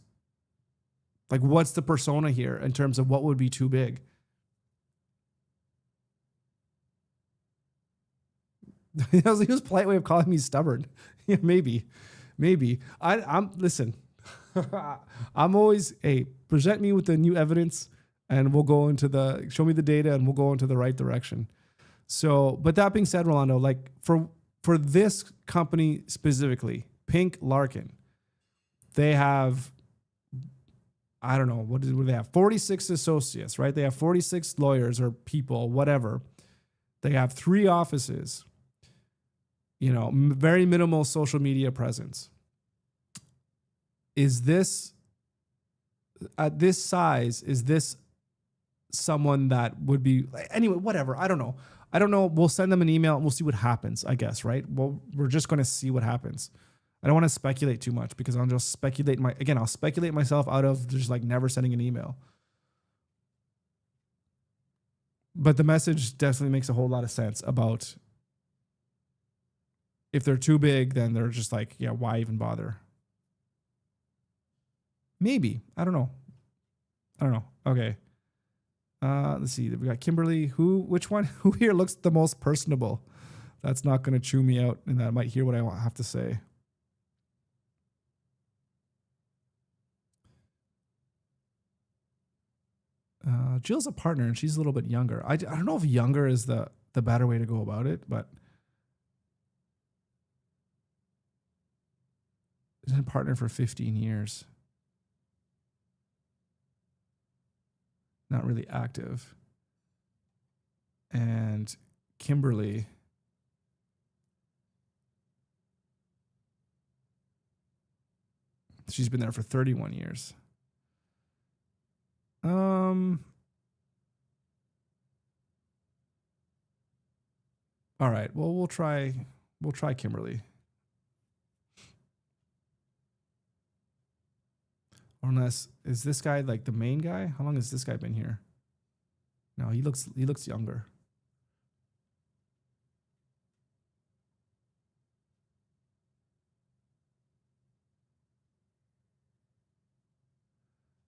like, what's the persona here in terms of what would be too big? That was a polite way of calling me stubborn. Yeah, maybe. I'm listen. I'm always, hey, present me with the new evidence, and we'll go into show me the data, and we'll go into the right direction. So, but that being said, Rolando, like for this company specifically, Pink Larkin, they have, I don't know, what do they have? 46 associates, right? They have 46 lawyers or people, whatever. They have 3 offices. Very minimal social media presence. Is this, at this size, is this someone that would be, anyway, whatever. I don't know. We'll send them an email and we'll see what happens, I guess, right? Well, we're just going to see what happens. I don't want to speculate too much because I'll just speculate I'll speculate myself out of just like never sending an email. But the message definitely makes a whole lot of sense about, if they're too big, then they're just like, yeah, why even bother? Maybe. I don't know. Okay. Let's see. We got Kimberly. Who here looks the most personable? That's not going to chew me out, and that might hear what I have to say. Jill's a partner, and she's a little bit younger. I don't know if younger is the better way to go about it, but she's been a partner for 15 years. Not really active. And Kimberly, she's been there for 31 years. All right. Well, we'll try Kimberly. Unless, is this guy like the main guy? How long has this guy been here? No, he looks younger.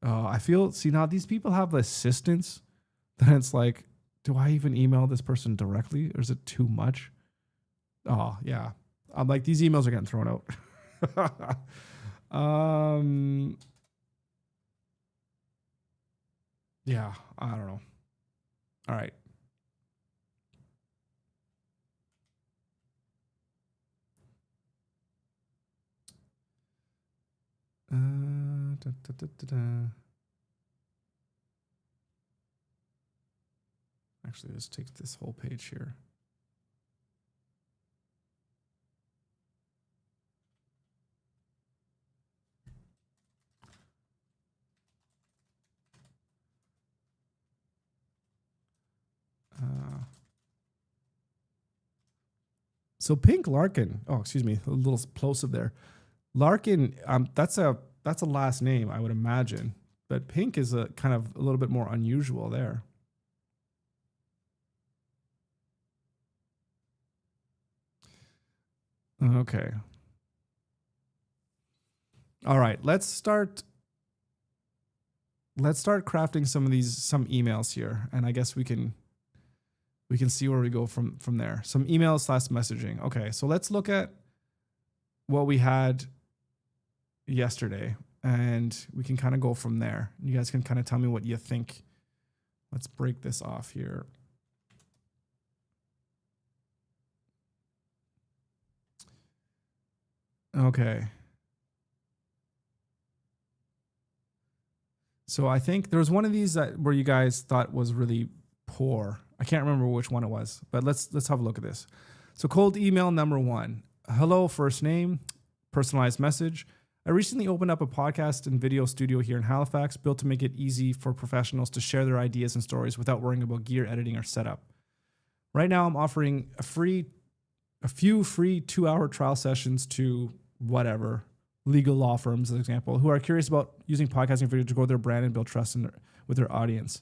I feel, see, now these people have assistants that it's like, do I even email this person directly, or is it too much? Oh yeah. I'm like, these emails are getting thrown out. Yeah, I don't know. All right. Actually, let's take this whole page here. So Pink Larkin, oh, excuse me, a little plosive there. Larkin, that's a last name, I would imagine. But Pink is a kind of a little bit more unusual there. Okay. All right, let's start crafting some emails here, and I guess we can see where we go from there. Some emails / messaging. Okay, so let's look at what we had yesterday, and we can kind of go from there. You guys can kind of tell me what you think. Let's break this off here. Okay. So I think there was one of these where you guys thought was really poor. I can't remember which one it was, but let's have a look at this. So cold email number 1. Hello, first name, personalized message. I recently opened up a podcast and video studio here in Halifax, built to make it easy for professionals to share their ideas and stories without worrying about gear, editing, or setup. Right now, I'm offering a few free 2-hour trial sessions to whatever, legal law firms, as an example, who are curious about using podcasting video to grow their brand and build trust with their audience.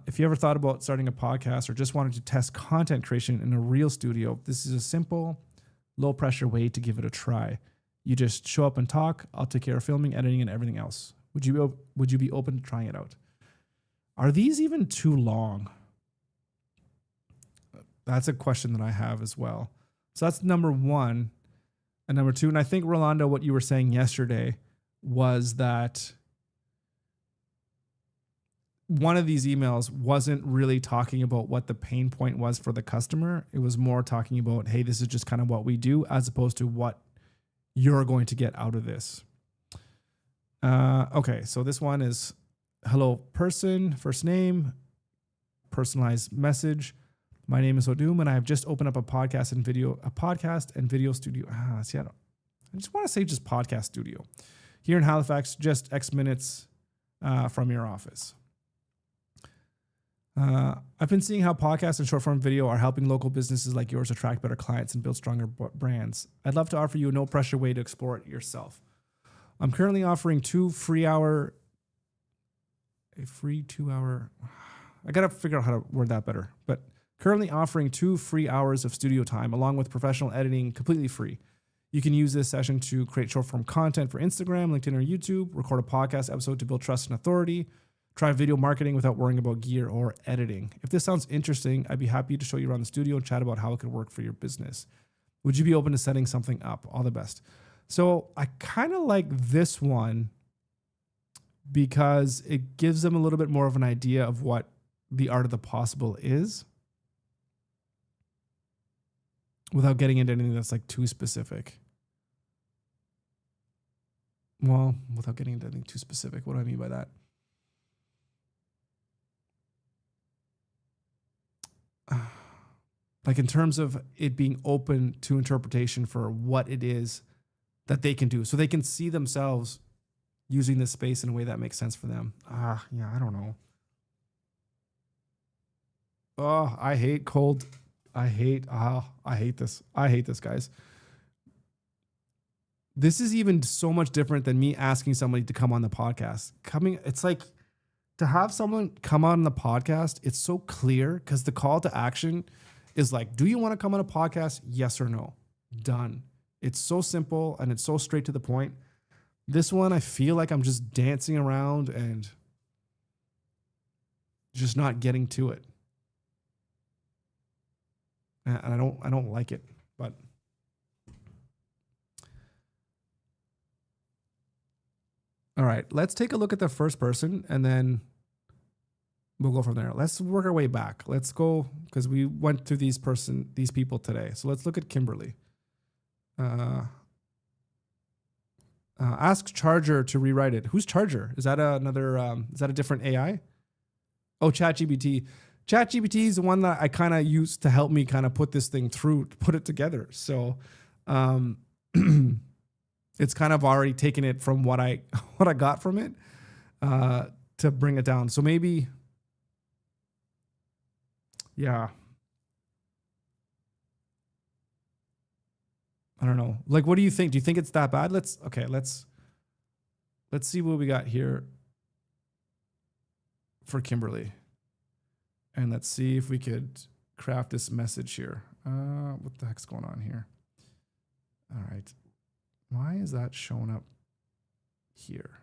If you ever thought about starting a podcast or just wanted to test content creation in a real studio, this is a simple, low-pressure way to give it a try. You just show up and talk. I'll take care of filming, editing, and everything else. Would you be open to trying it out? Are these even too long? That's a question that I have as well. So that's number 1. And number 2, and I think, Rolando, what you were saying yesterday was that one of these emails wasn't really talking about what the pain point was for the customer. It was more talking about, hey, this is just kind of what we do, as opposed to what you're going to get out of this. Okay, so this one is, hello, person, first name, personalized message. My name is Odum, and I have just opened up a podcast and video studio. I just want to say just podcast studio here in Halifax, just X minutes from your office. I've been seeing how podcasts and short form video are helping local businesses like yours attract better clients and build stronger brands. I'd love to offer you a no pressure way to explore it yourself. I'm currently offering 2 free 2-hour. I got to figure out how to word that better, but currently offering 2 free hours of studio time along with professional editing completely free. You can use this session to create short form content for Instagram, LinkedIn, or YouTube, record a podcast episode to build trust and authority, try video marketing without worrying about gear or editing. If this sounds interesting, I'd be happy to show you around the studio and chat about how it could work for your business. Would you be open to setting something up? All the best. So I kind of like this one because it gives them a little bit more of an idea of what the art of the possible is, without getting into anything that's like too specific. Well, without getting into anything too specific, what do I mean by that? Like in terms of it being open to interpretation for what it is that they can do. So they can see themselves using this space in a way that makes sense for them. Yeah, I don't know. Oh, I hate cold. I hate this. I hate this, guys. This is even so much different than me asking somebody to come on the podcast. It's like to have someone come on the podcast, it's so clear because the call to action is like, do you want to come on a podcast? Yes or no. Done. It's so simple and it's so straight to the point. This one, I feel like I'm just dancing around and just not getting to it. And I don't like it, but all right, let's take a look at the first person and then we'll go from there. Let's work our way back. Let's go, because we went through these people today. So let's look at Kimberly. Ask Charger to rewrite it. Who's Charger? Is that is that a different AI? Oh, ChatGPT. ChatGPT is the one that I kind of used to help me kind of put this thing through, put it together. So it's kind of already taken it from what I got from it to bring it down. So maybe, yeah. don't know. Like, what do you think? Do you think it's that bad? Let's see what we got here for Kimberly. And let's see if we could craft this message here. What the heck's going on here? All right. Why is that showing up here?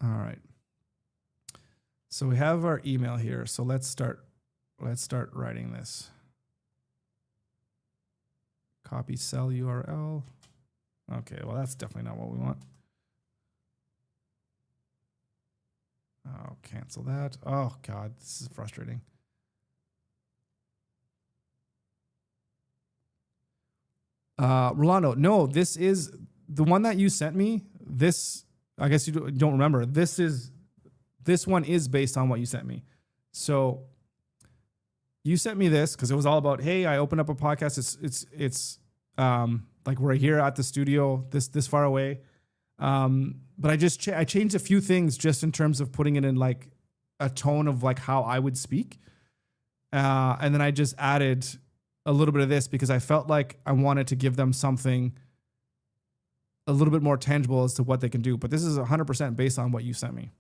All right. So we have our email here. So let's start writing this. Copy cell URL. Okay, well, that's definitely not what we want. Oh, cancel that. Oh, God, this is frustrating. Rolando, no, this is the one that you sent me. This, I guess you don't remember. This one is based on what you sent me. So you sent me this because it was all about, hey, I opened up a podcast. It's like we're here at the studio this far away. But I changed a few things just in terms of putting it in like a tone of like how I would speak. And then I just added a little bit of this because I felt like I wanted to give them something a little bit more tangible as to what they can do. But this is 100% based on what you sent me.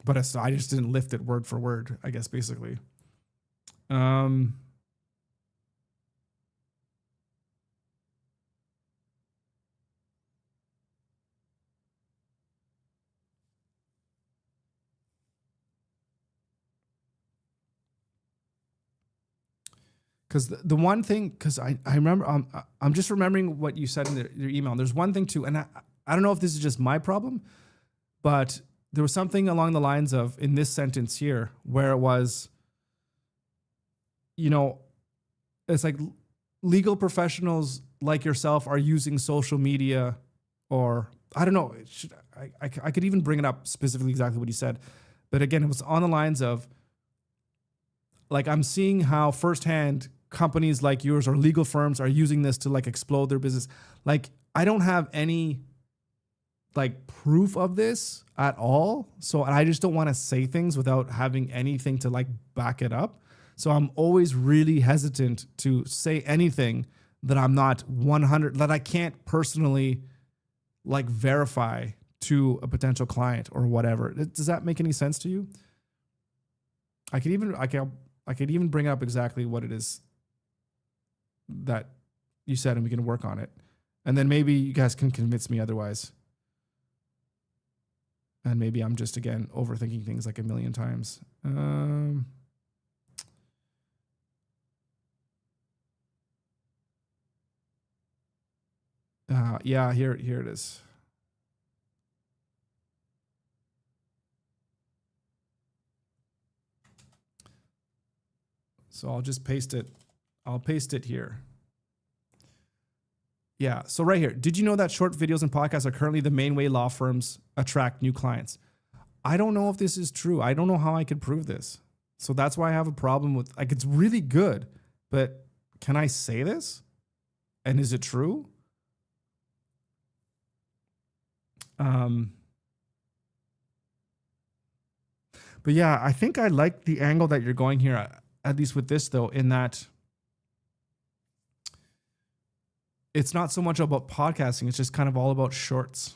But I just didn't lift it word for word, I guess, basically. Because the one thing, because I remember, I'm just remembering what you said in your email. There's one thing too, and I don't know if this is just my problem, but there was something along the lines of, in this sentence here, where it was, it's like legal professionals like yourself are using social media, or I don't know. I could even bring it up specifically exactly what you said. But again, it was on the lines of, like, I'm seeing how firsthand companies like yours or legal firms are using this to like explode their business. Like, I don't have any like proof of this at all. So I just don't want to say things without having anything to like back it up. So I'm always really hesitant to say anything that I'm not 100, that I can't personally like verify to a potential client or whatever. Does that make any sense to you? I could even bring up exactly what it is that you said, and we can work on it. And then maybe you guys can convince me otherwise. And maybe I'm just, again, overthinking things like a million times. Yeah, here it is. So I'll just paste it. I'll paste it here. Yeah. So right here, did you know that short videos and podcasts are currently the main way law firms attract new clients? I don't know if this is true. I don't know how I could prove this. So that's why I have a problem with, like, it's really good, but can I say this? And is it true? But yeah, I think I like the angle that you're going here, at least with this though, in that it's not so much about podcasting. It's just kind of all about shorts.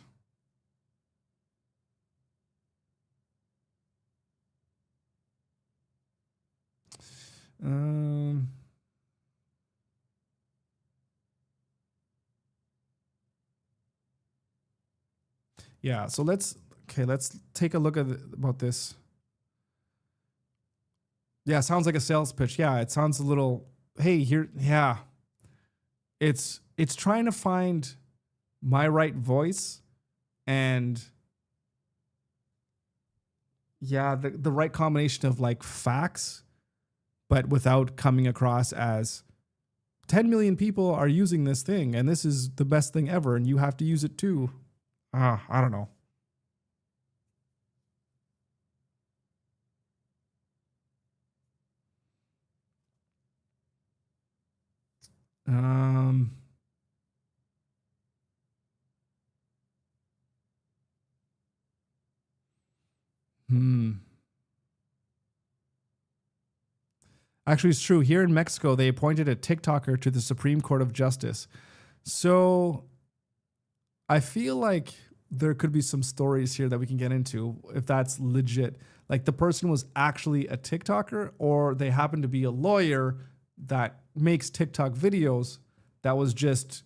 Yeah. So let's take a look at about this. Yeah. Sounds like a sales pitch. Yeah. It sounds a little, hey, here. Yeah. It's trying to find my right voice and yeah, the right combination of like facts, but without coming across as 10 million people are using this thing and this is the best thing ever and you have to use it too. I don't know. Actually, it's true. Here in Mexico, they appointed a TikToker to the Supreme Court of Justice. So I feel like there could be some stories here that we can get into if that's legit. Like the person was actually a TikToker, or they happen to be a lawyer that makes TikTok videos that was just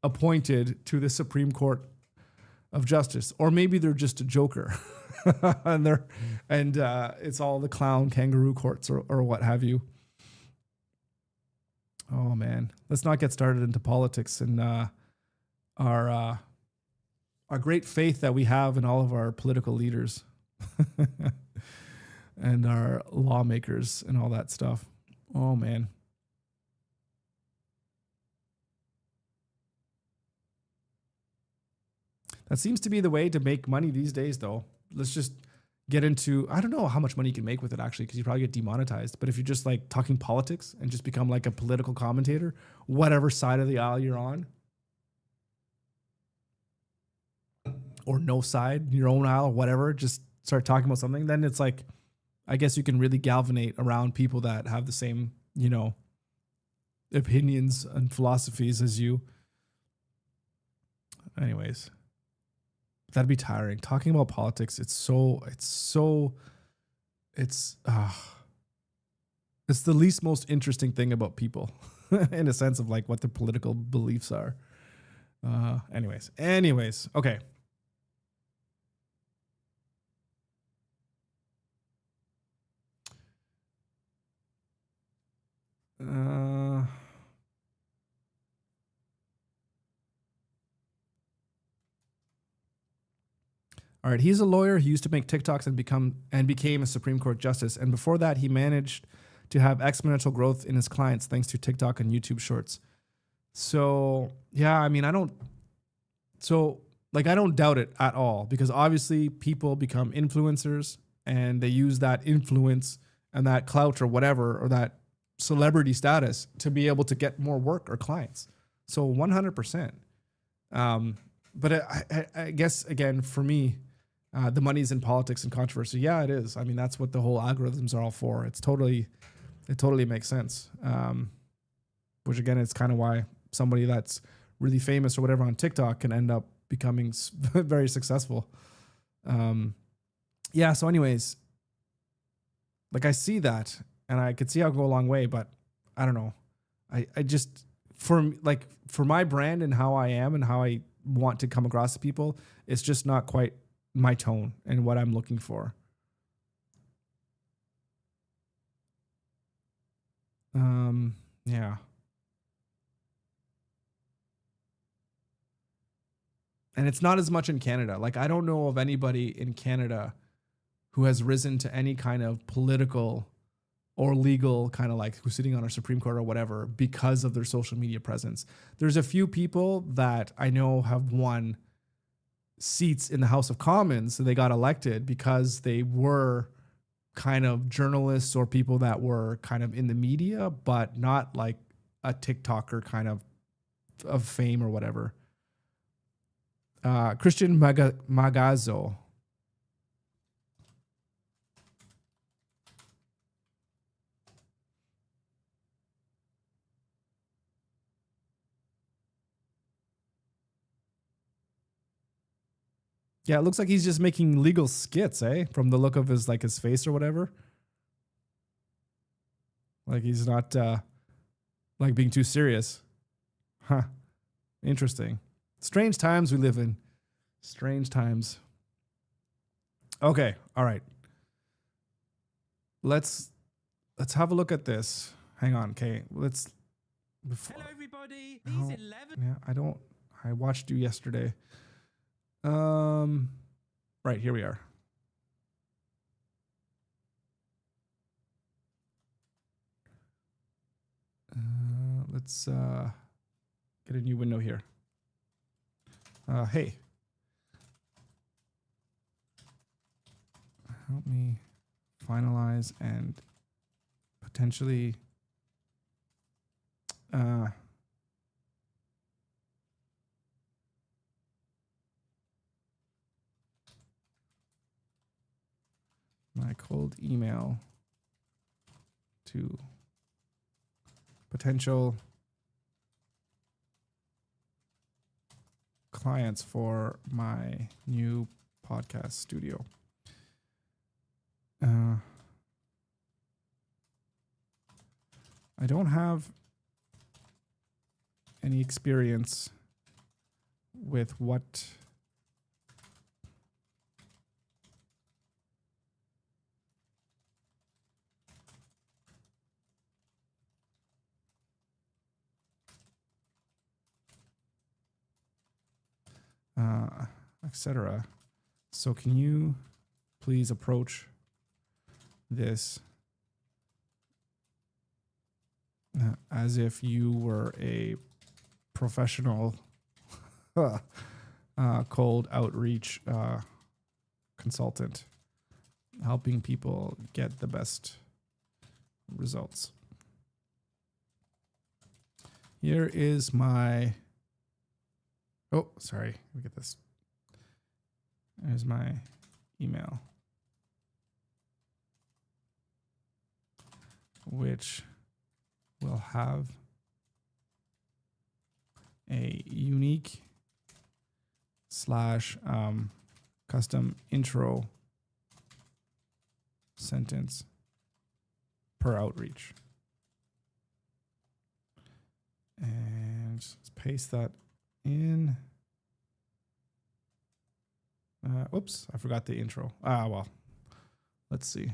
appointed to the Supreme Court of Justice. Or maybe they're just a joker and it's all the clown kangaroo courts or what have you. Oh man, let's not get started into politics and our great faith that we have in all of our political leaders and our lawmakers and all that stuff. Oh man. That seems to be the way to make money these days, though. Let's just get into, I don't know how much money you can make with it, actually, because you probably get demonetized. But if you're just like talking politics and just become like a political commentator, whatever side of the aisle you're on, or no side, your own aisle, or whatever, just start talking about something, then it's like, I guess you can really galvanate around people that have the same, opinions and philosophies as you. Anyways. That'd be tiring. Talking about politics, it's the least most interesting thing about people in a sense of like what their political beliefs are. Anyways, okay. All right, he's a lawyer. He used to make TikToks and became a Supreme Court justice. And before that, he managed to have exponential growth in his clients thanks to TikTok and YouTube Shorts. So yeah, I mean, I don't doubt it at all, because obviously people become influencers and they use that influence and that clout or whatever, or that celebrity status to be able to get more work or clients. So 100%. But I guess, again, for me, the money's in politics and controversy. Yeah, it is. I mean, that's what the whole algorithms are all for. It totally makes sense. Which again, it's kind of why somebody that's really famous or whatever on TikTok can end up becoming very successful. Yeah. So anyways, like I see that and I could see how it go a long way, but I don't know. I just, for my brand and how I am and how I want to come across to people, it's just not quite my tone and what I'm looking for. Yeah. And it's not as much in Canada. Like, I don't know of anybody in Canada who has risen to any kind of political or legal kind of like who's sitting on our Supreme Court or whatever because of their social media presence. There's a few people that I know have won seats in the House of Commons, so they got elected because they were kind of journalists or people that were kind of in the media, but not like a TikToker kind of fame or whatever. Christian Magazo. Yeah, it looks like he's just making legal skits, from the look of his face or whatever. Like he's not like being too serious. Huh. Interesting. Strange times we live in. Strange times. Okay, all right. Let's have a look at this. Hang on, okay. Hello
everybody.
These 11. Yeah, I watched you yesterday. Right, here we are. Let's get a new window here. Hey. Help me finalize and potentially my cold email to potential clients for my new podcast studio. I don't have any experience with what etc. So can you please approach this as if you were a professional cold outreach consultant, helping people get the best results. Here is my, oh, sorry, let me get this. Here's my email, which will have a unique / custom intro sentence per outreach. And just paste that in. Oops, I forgot the intro. Well, let's see.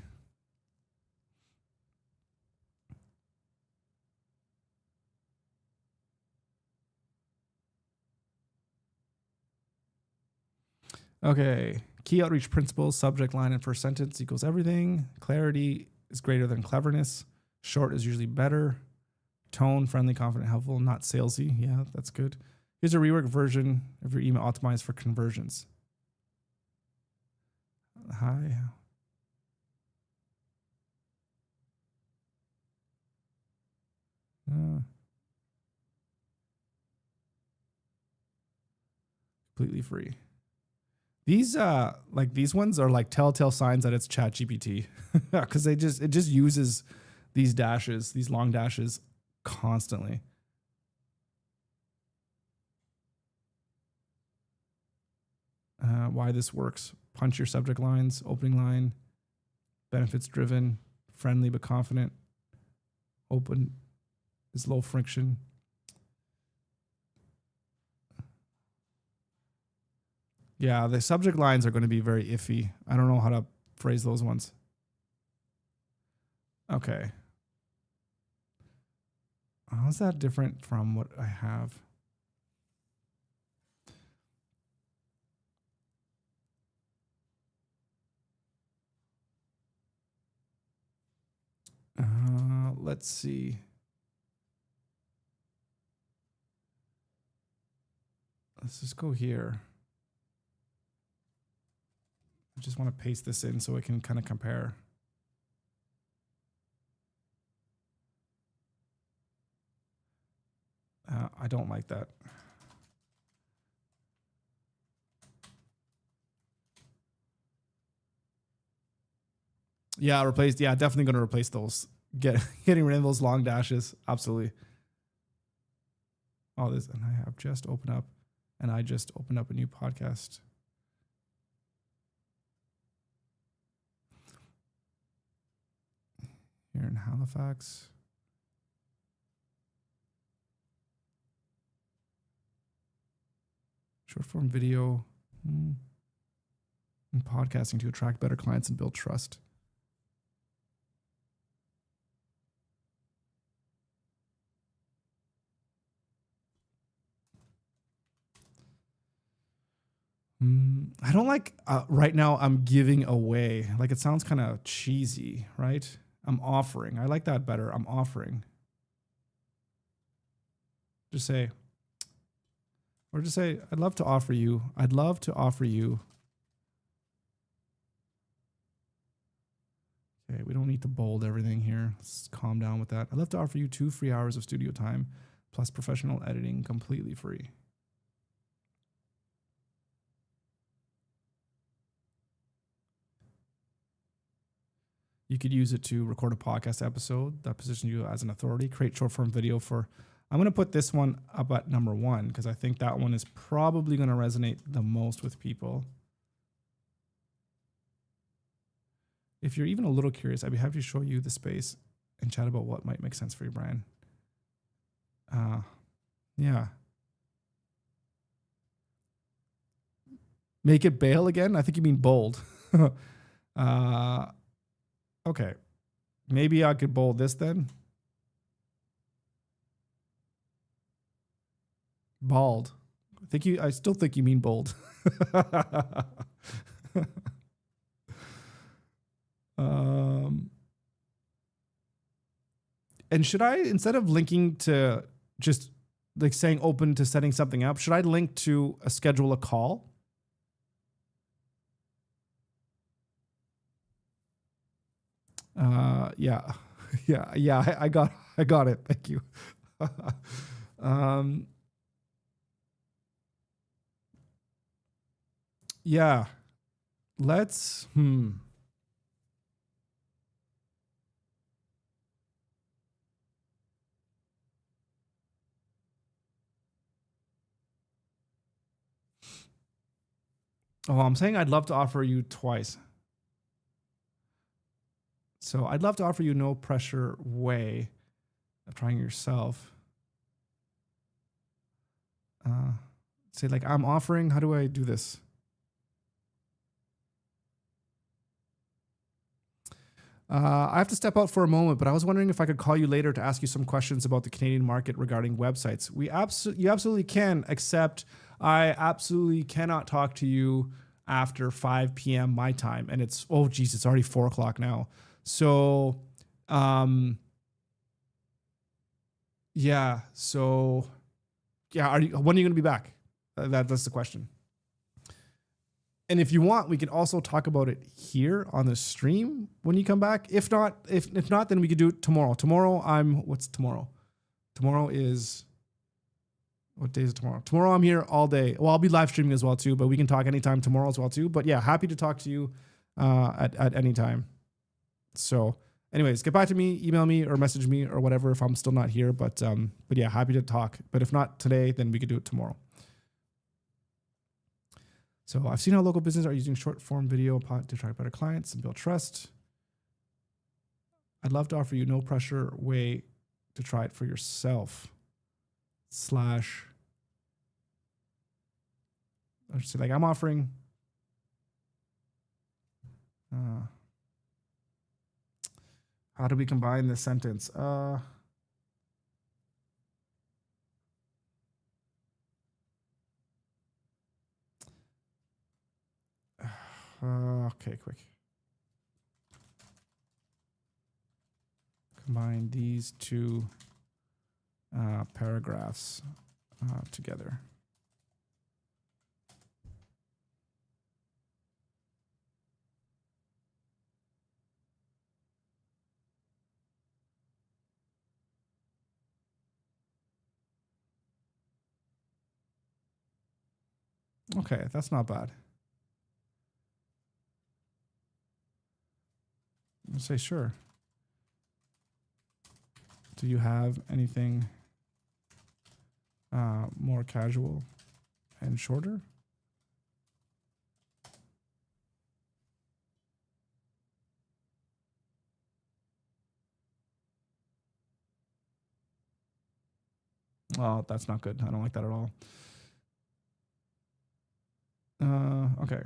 Okay, key outreach principles, subject line and first sentence equals everything. Clarity is greater than cleverness. Short is usually better. Tone, friendly, confident, helpful, not salesy. Yeah, that's good. Here's a reworked version of your email optimized for conversions. Hi. Completely free. These these ones are like telltale signs that it's ChatGPT because it just uses these dashes, these long dashes constantly. Why this works. Punch your subject lines, opening line, benefits driven, friendly but confident, open is low friction. Yeah, the subject lines are going to be very iffy. I don't know how to phrase those ones. Okay. How's that different from what I have? Let's see. Let's just go here. I just want to paste this in so we can kind of compare. I don't like that. Yeah, replaced. Yeah, definitely going to replace those. Getting rid of those long dashes. Absolutely. All this, and I have just opened up, and I just opened up a new podcast. Here in Halifax. Short form video and podcasting to attract better clients and build trust. I don't like right now I'm giving away. Like it sounds kind of cheesy, right? I'm offering. I like that better. I'm offering. Just say, I'd love to offer you. I'd love to offer you. Okay, we don't need to bold everything here. Let's calm down with that. I'd love to offer you 2 free hours of studio time plus professional editing completely free. You could use it to record a podcast episode that positions you as an authority, create short form video for. I'm going to put this one up at number 1 because I think that one is probably going to resonate the most with people. If you're even a little curious, I'd be happy to show you the space and chat about what might make sense for your brand. Yeah. Make it bail again? I think you mean bold. Okay. Maybe I could bold this then. Bald. I still think you mean bold. And should I, instead of linking to just like saying open to setting something up, should I link to schedule a call? Yeah. I got it. Thank you. Yeah. Let's, Oh, I'm saying I'd love to offer you twice. So I'd love to offer you no pressure way of trying yourself. Say like, I'm offering, how do I do this? I have to step out for a moment, but I was wondering if I could call you later to ask you some questions about the Canadian market regarding websites. You absolutely can, except I absolutely cannot talk to you after 5 p.m. my time. And it's already 4 o'clock now. So, when are you going to be back? That's the question. And if you want, we can also talk about it here on the stream when you come back. If not, then we could do it tomorrow. What's tomorrow? What day is it tomorrow? Tomorrow I'm here all day. Well, I'll be live streaming as well too, but we can talk anytime tomorrow as well too. But yeah, happy to talk to you at any time. So anyways, get back to me, email me or message me or whatever if I'm still not here. But yeah, happy to talk. But if not today, then we could do it tomorrow. So I've seen how local businesses are using short form video to attract better clients and build trust. I'd love to offer you no pressure way to try it for yourself. / I should say like I'm offering. How do we combine this sentence? Okay, quick. Combine these two paragraphs together. Okay, that's not bad. I'll say sure. Do you have anything more casual and shorter? Oh, that's not good. I don't like that at all. Okay.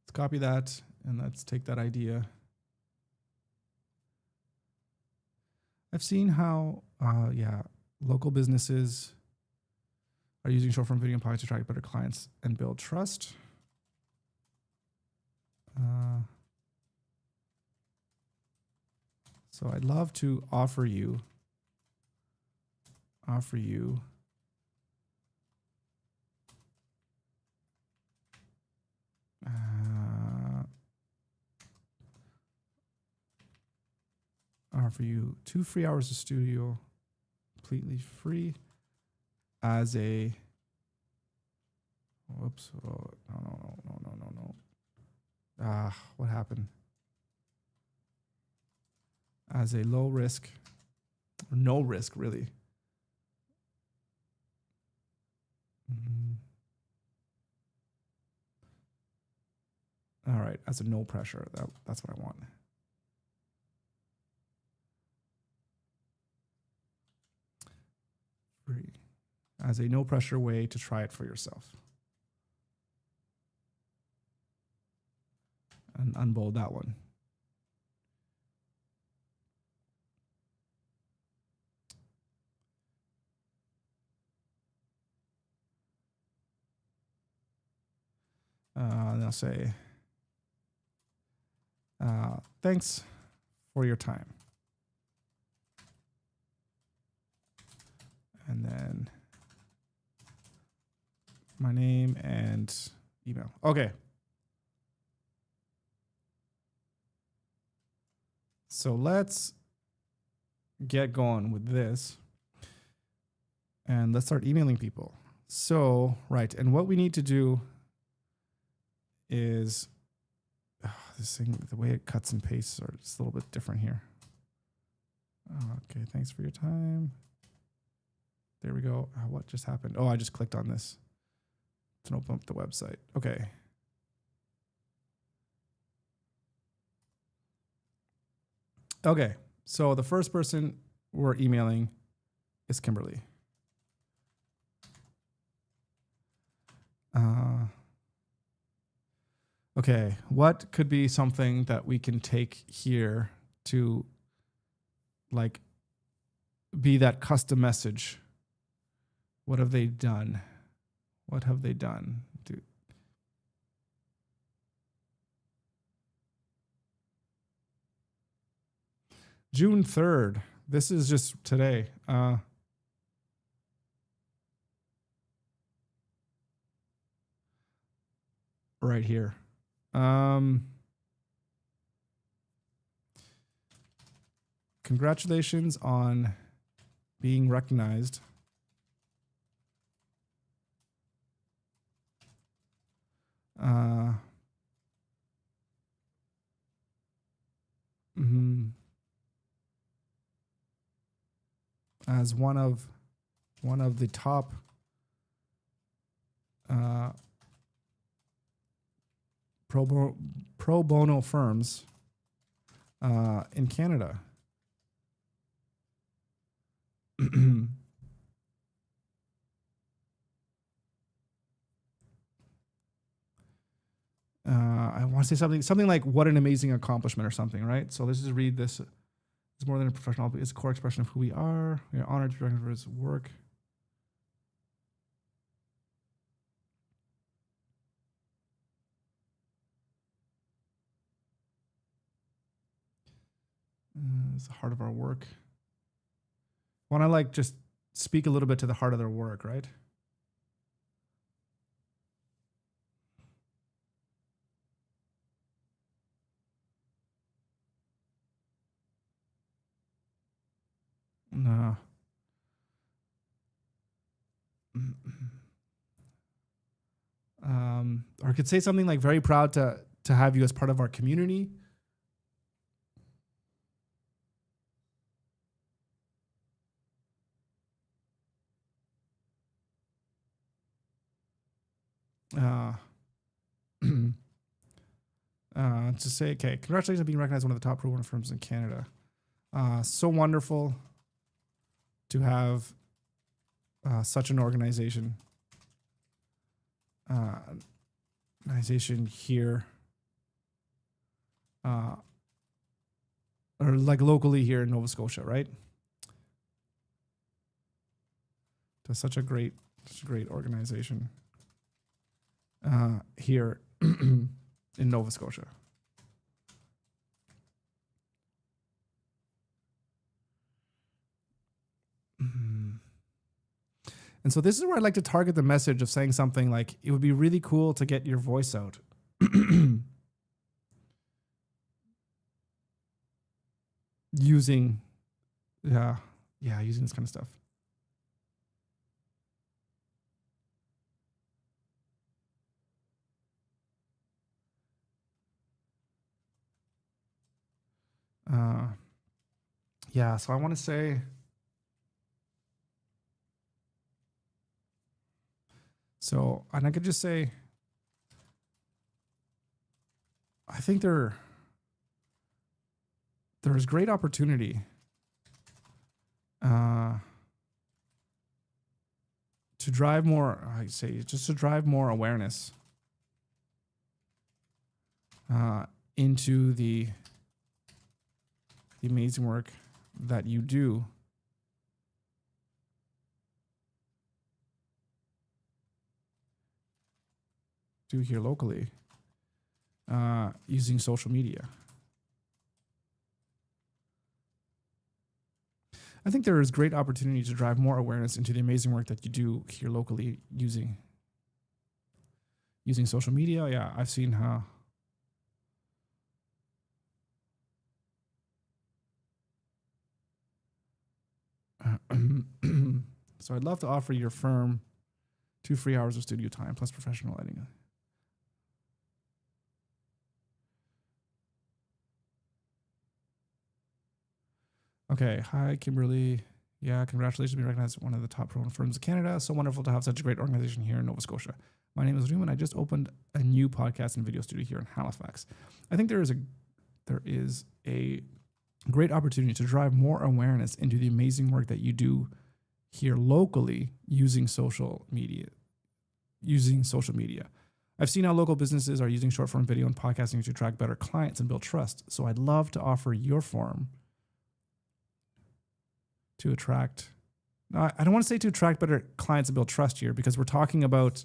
Let's copy that and let's take that idea. I've seen how, local businesses are using short form video and podcasts to attract better clients and build trust. So I'd love to offer you offer you offer you 2 free hours of studio completely free as a no. What happened? As a low risk, or no risk, really. All right, as a no pressure. That's what I want. Free. As a no pressure way to try it for yourself. And unbold that one. And I'll say, thanks for your time. And then my name and email. Okay. So let's get going with this. And let's start emailing people. So, right. And what we need to do is this thing, the way it cuts and pastes are just a little bit different here. Okay, thanks for your time. There we go. What just happened? Oh, I just clicked on this to open up the website. Okay. Okay, so the first person we're emailing is Kimberly. Okay, what could be something that we can take here to like be that custom message? What have they done? What have they done? June 3rd. This is just today. Right here. Congratulations on being recognized. As one of the top pro bono firms in Canada. I want to say something like what an amazing accomplishment or something, right? So let's just read this. It's more than a professional, it's a core expression of who we are. We are honored to be recognized for his work. It's the heart of our work. I want to like just speak a little bit to the heart of their work, right? No. Or I could say something like very proud to have you as part of our community. To say, okay, congratulations on being recognized as one of the top pro bono firms in Canada. So wonderful to have such an organization here, or like locally here in Nova Scotia, right? To such a great organization here in Nova Scotia. And so this is where I like to target the message of saying something like, it would be really cool to get your voice out. Using this kind of stuff. yeah, so I want to say, and I could just say, I think there's great opportunity to drive more, to drive more awareness into the amazing work that you do here locally using social media. I think there is great opportunity to drive more awareness into the amazing work that you do here locally using social media. Yeah, I've seen how so I'd love to offer your firm 2 free hours of studio time plus professional editing. Okay. Hi, Kimberly. Yeah, congratulations on being recognized as one of the top pro firms of Canada. So wonderful to have such a great organization here in Nova Scotia. My name is Ruben. I just opened a new podcast and video studio here in Halifax. I think there is a great opportunity to drive more awareness into the amazing work that you do here locally using social media. I've seen how local businesses are using short form video and podcasting to attract better clients and build trust. So I'd love to offer your firm to attract, I don't want to say to attract better clients and build trust here, because we're talking about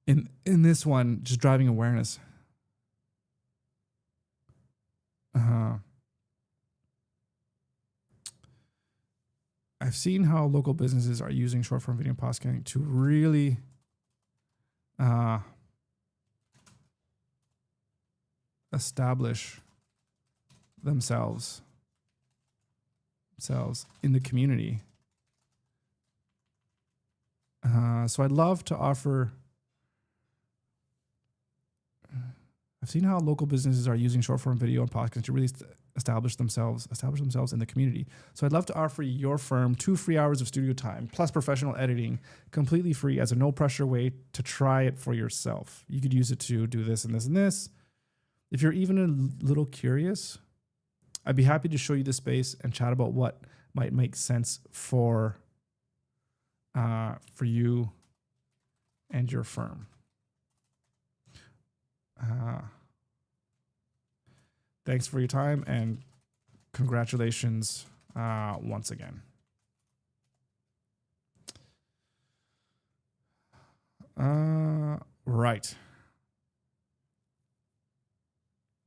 in this one, just driving awareness. I've seen how local businesses are using short form video and podcasting to really establish themselves in the community. So I'd love to offer. I've seen how local businesses are using short form video and podcasts to really establish themselves in the community. So I'd love to offer your firm 2 free hours of studio time plus professional editing, completely free, as a no pressure way to try it for yourself. You could use it to do this and this and this. If you're even a little curious, I'd be happy to show you the space and chat about what might make sense for you and your firm. Thanks for your time and congratulations once again. Right.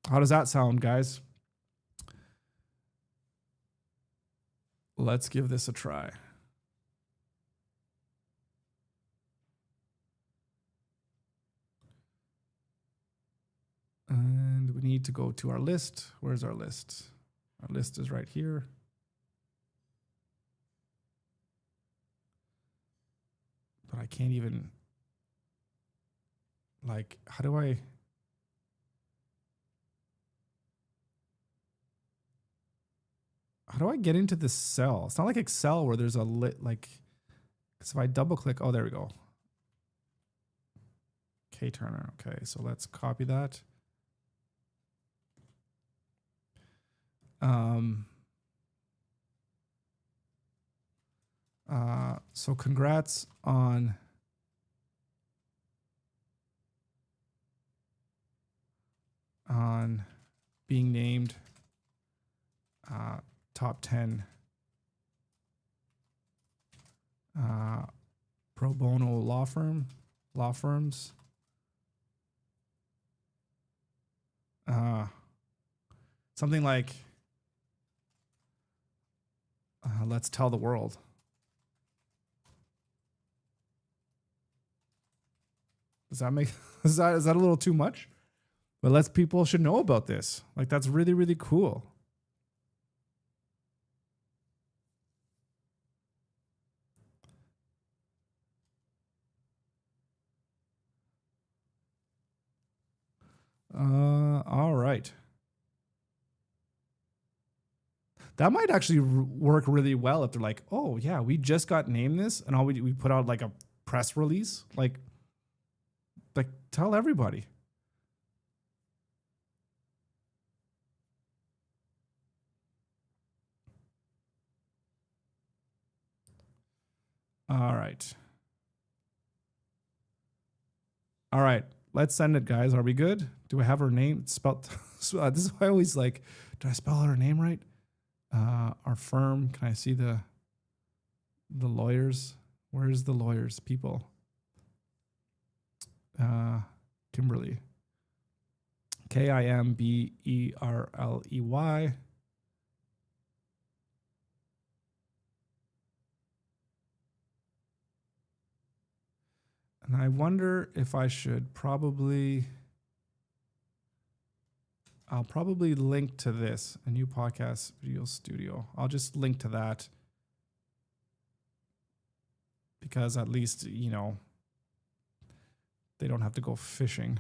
How does that sound, guys? Let's give this a try. And we need to go to our list. Where's our list? Our list is right here. But I can't even, how do I get into this cell? It's not like Excel where there's a because if I double click, oh, there we go. K Turner. Okay, so let's copy that. So congrats on being named top 10 pro bono law firms. Something like let's tell the world. Does that make is that a little too much? But people should know about this. That's really, really cool. All right. That might actually work really well if they're like, oh yeah, we just got named this, and all we put out like a press release, like tell everybody. All right. All right. Let's send it, guys. Are we good? Do I have her name spelled? This is why I always like, did I spell out her name right? Our firm. Can I see the lawyers? Where's the lawyers people? Kimberly. Kimberley. And I wonder if I should I'll probably link to this, a new podcast video studio. I'll just link to that because at least, they don't have to go fishing.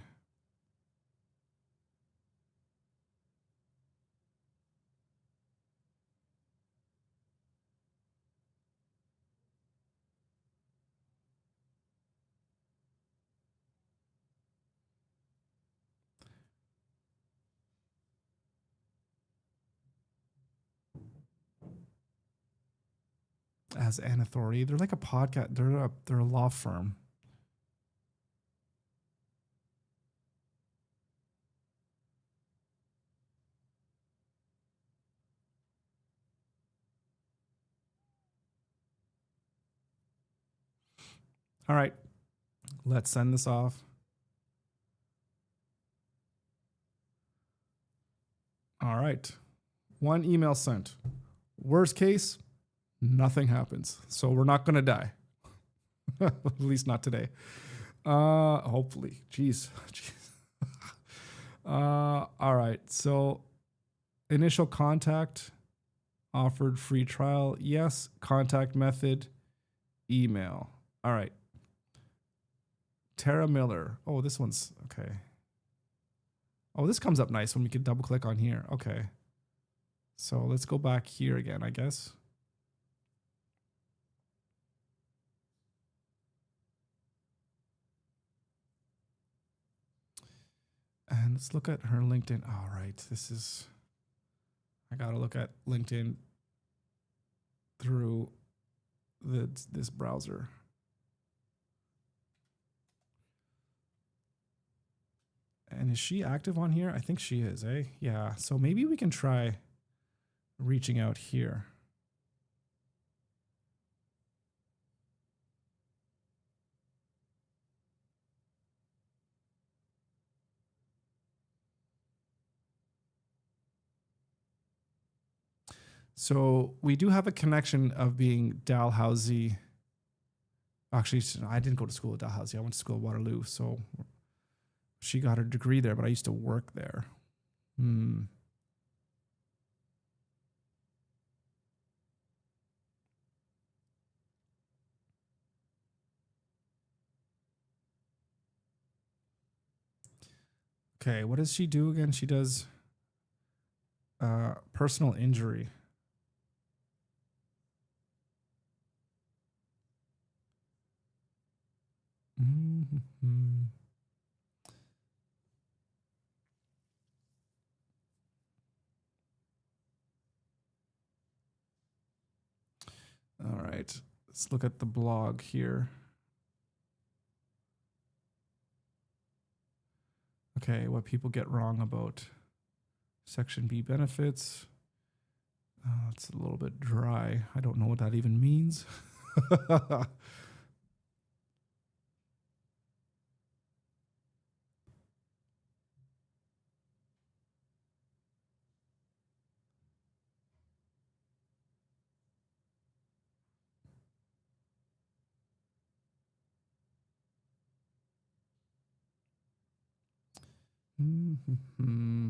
As an authority, they're like a podcast. They're a law firm. All right, let's send this off. All right, one email sent. Worst case, nothing happens. So we're not going to die. At least not today. Hopefully. Jeez. All right. So initial contact, offered free trial. Yes. Contact method, email. All right. Tara Miller. Oh, this one's okay. Oh, this comes up nice when we can double click on here. Okay. So let's go back here again, I guess. And let's look at her LinkedIn. All right. I got to look at LinkedIn through this browser. And is she active on here? I think she is, eh? Yeah. So maybe we can try reaching out here. So we do have a connection of being Dalhousie. Actually, I didn't go to school at Dalhousie. I went to school at Waterloo. So she got her degree there, but I used to work there. Okay, what does she do again? She does personal injury. Mm-hmm. All right, let's look at the blog here. Okay, what people get wrong about Section B benefits. It's a little bit dry. I don't know what that even means. Mm-hmm.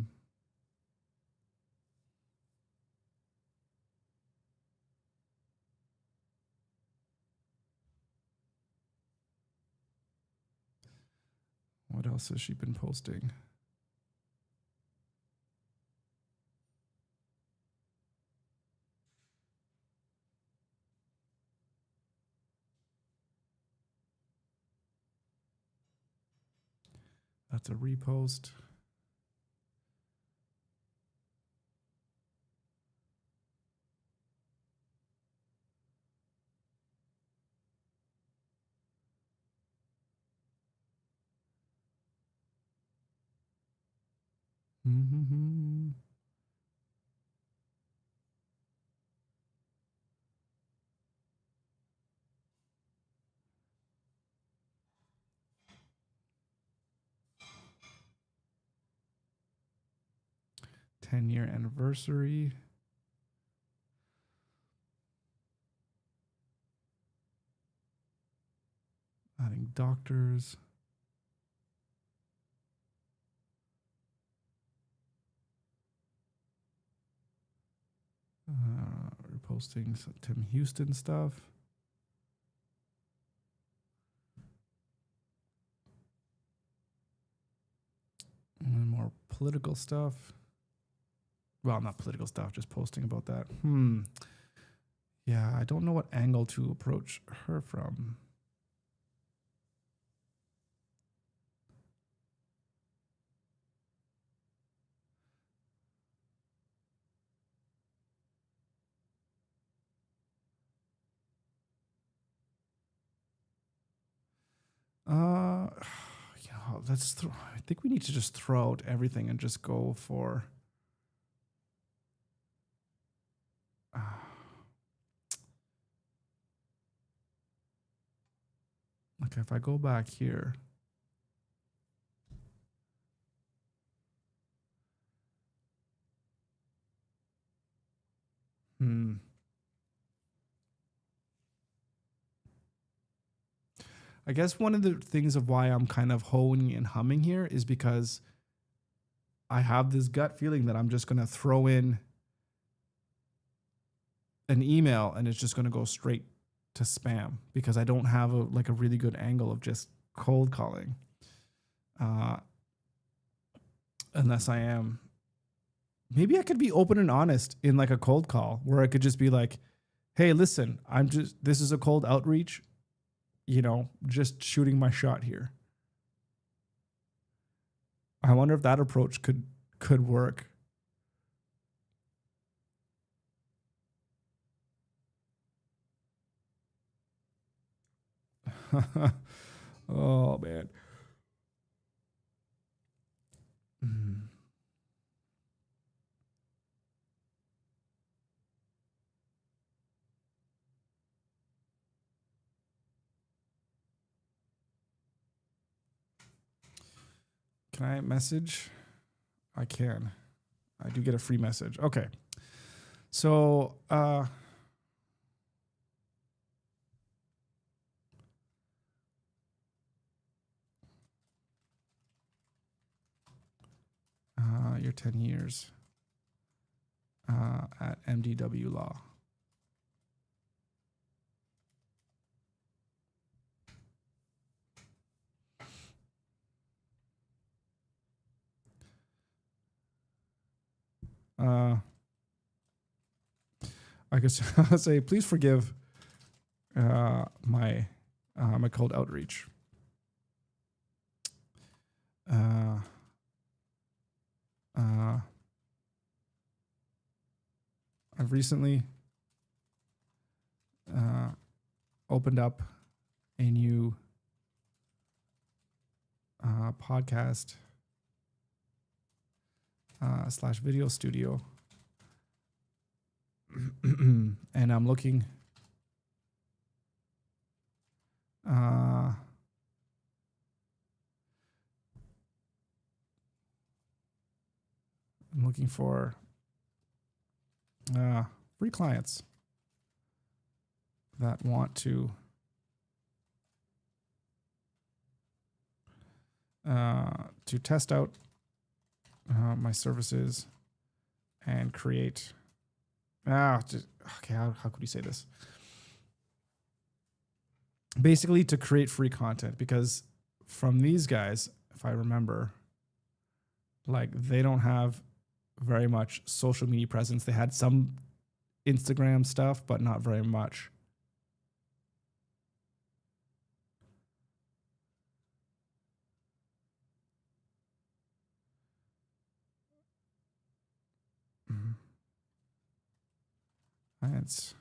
What else has she been posting? That's a repost. Mm-hmm. Ten-year anniversary. Adding doctors. Reposting some Tim Houston stuff. And then more political stuff. Well, not political stuff, just posting about that. Yeah, I don't know what angle to approach her from. I think we need to just throw out everything and just go for. Okay, if I go back here. I guess one of the things of why I'm kind of honing and humming here is because I have this gut feeling that I'm just going to throw in an email and it's just going to go straight to spam because I don't have a really good angle of just cold calling. Unless I am, maybe I could be open and honest in like a cold call where I could just be like, hey, listen, this is a cold outreach, just shooting my shot here. I wonder if that approach could work. Oh, man. Can I message? I can. I do get a free message. Okay. So, your 10 years at MDW Law. I guess I'll say, please forgive my cold outreach. I've recently opened up a new podcast / video studio. And I'm looking for free clients that want to test out my services and create. How could you say this? Basically, to create free content, because from these guys, if I remember, they don't have very much social media presence. They had some Instagram stuff, but not very much. clients.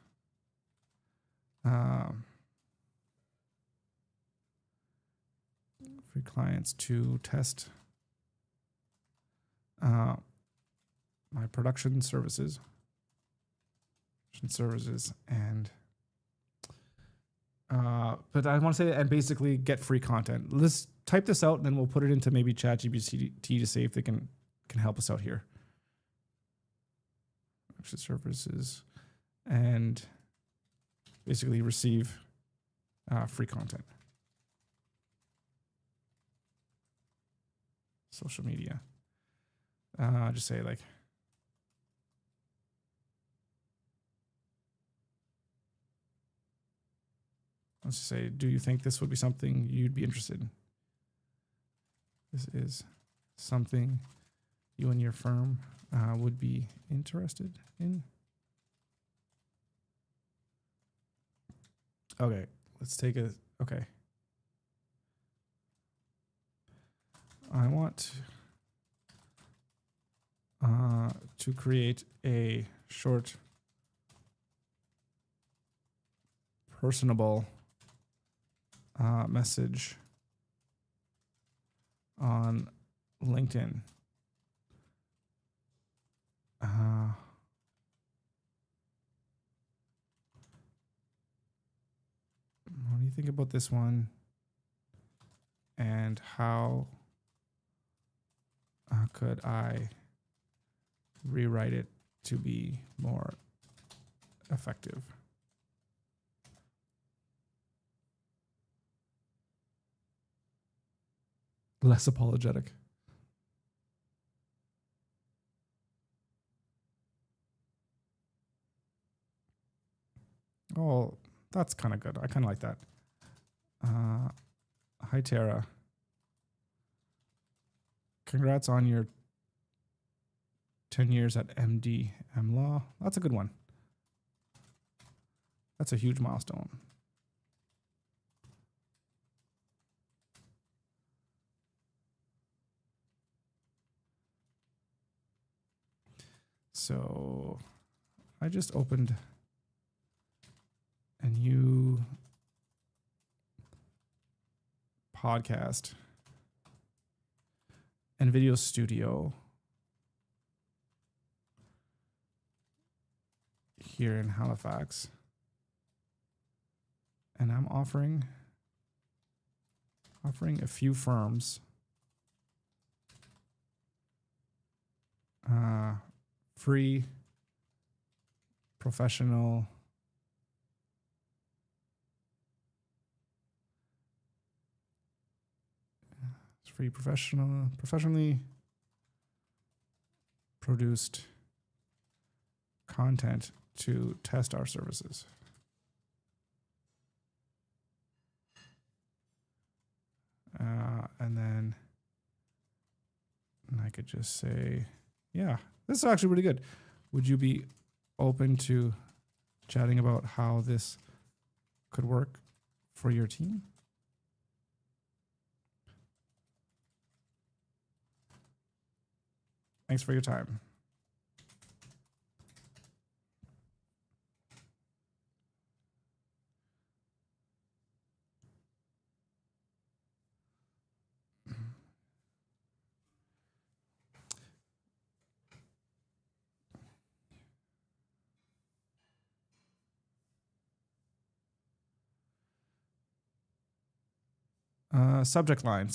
Free clients to test my production services, and but I want to say, and basically get free content. Let's type this out, and then we'll put it into maybe ChatGPT to see if they can help us out here. Production services, and basically receive free content. Social media. Just say like, let's just say, do you think this would be something you'd be interested in? This is something you and your firm would be interested in. Okay, let's take a, okay. I want to create a short, personable message on LinkedIn. What do you think about this one? And how could I rewrite it to be more effective? Less apologetic. Oh, that's kind of good. I kind of like that. Hi, Tara. Congrats on your 10 years at MD Law. That's a good one. That's a huge milestone. So I just opened a new podcast and video studio here in Halifax, and I'm offering a few firms free professionally produced content to test our services. And then I could just say, yeah, this is actually really good. Would you be open to chatting about how this could work for your team? Thanks for your time. Subject line.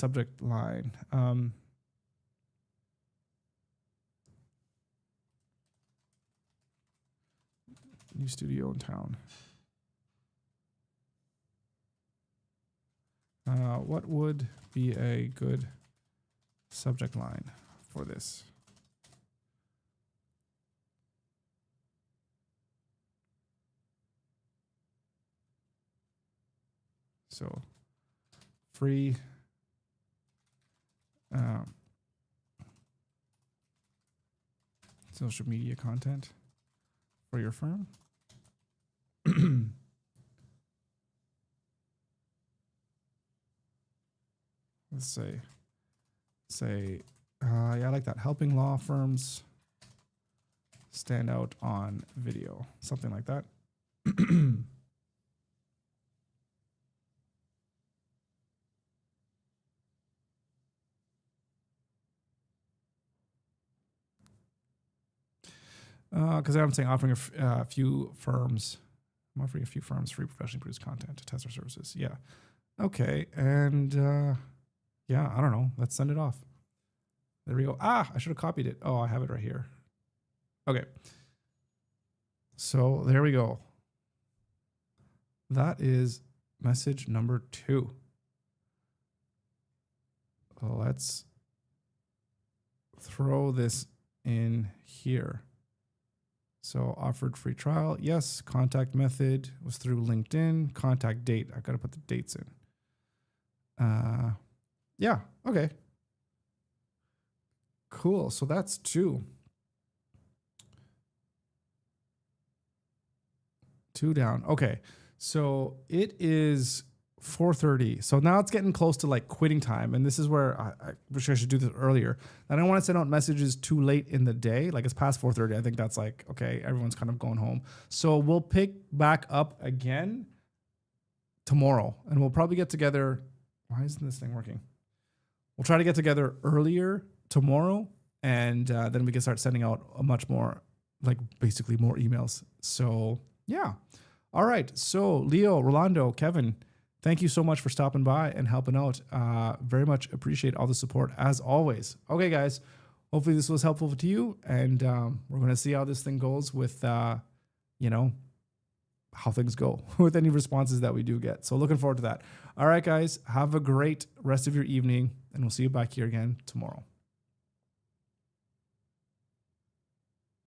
New studio in town. What would be a good subject line for this? So, free social media content for your firm. Let's say, yeah, I like that. Helping law firms stand out on video, something like that. Because I'm saying offering a few firms. I'm offering a few firms free professionally produced content to test our services. Yeah. Okay. And yeah, I don't know. Let's send it off. There we go. I should have copied it. Oh, I have it right here. Okay. So there we go. That is message number 2. Let's throw this in here. So offered free trial. Yes. Contact method was through LinkedIn. Contact date. I got to put the dates in. Yeah. Okay. Cool. So that's 2. 2 down. Okay. So it is 4:30. So now it's getting close to like quitting time. And this is where I wish I should do this earlier. I don't want to send out messages too late in the day. Like it's past 4:30. I think that's like, okay, everyone's kind of going home. So we'll pick back up again tomorrow and we'll probably get together. Why isn't this thing working? We'll try to get together earlier tomorrow. And then we can start sending out a much more, like basically more emails. So yeah. All right. So Leo, Rolando, Kevin, thank you so much for stopping by and helping out. Very much appreciate all the support as always. Okay, guys. Hopefully this was helpful to you. And we're going to see how this thing goes with, how things go with any responses that we do get. So looking forward to that. All right, guys. Have a great rest of your evening. And we'll see you back here again tomorrow.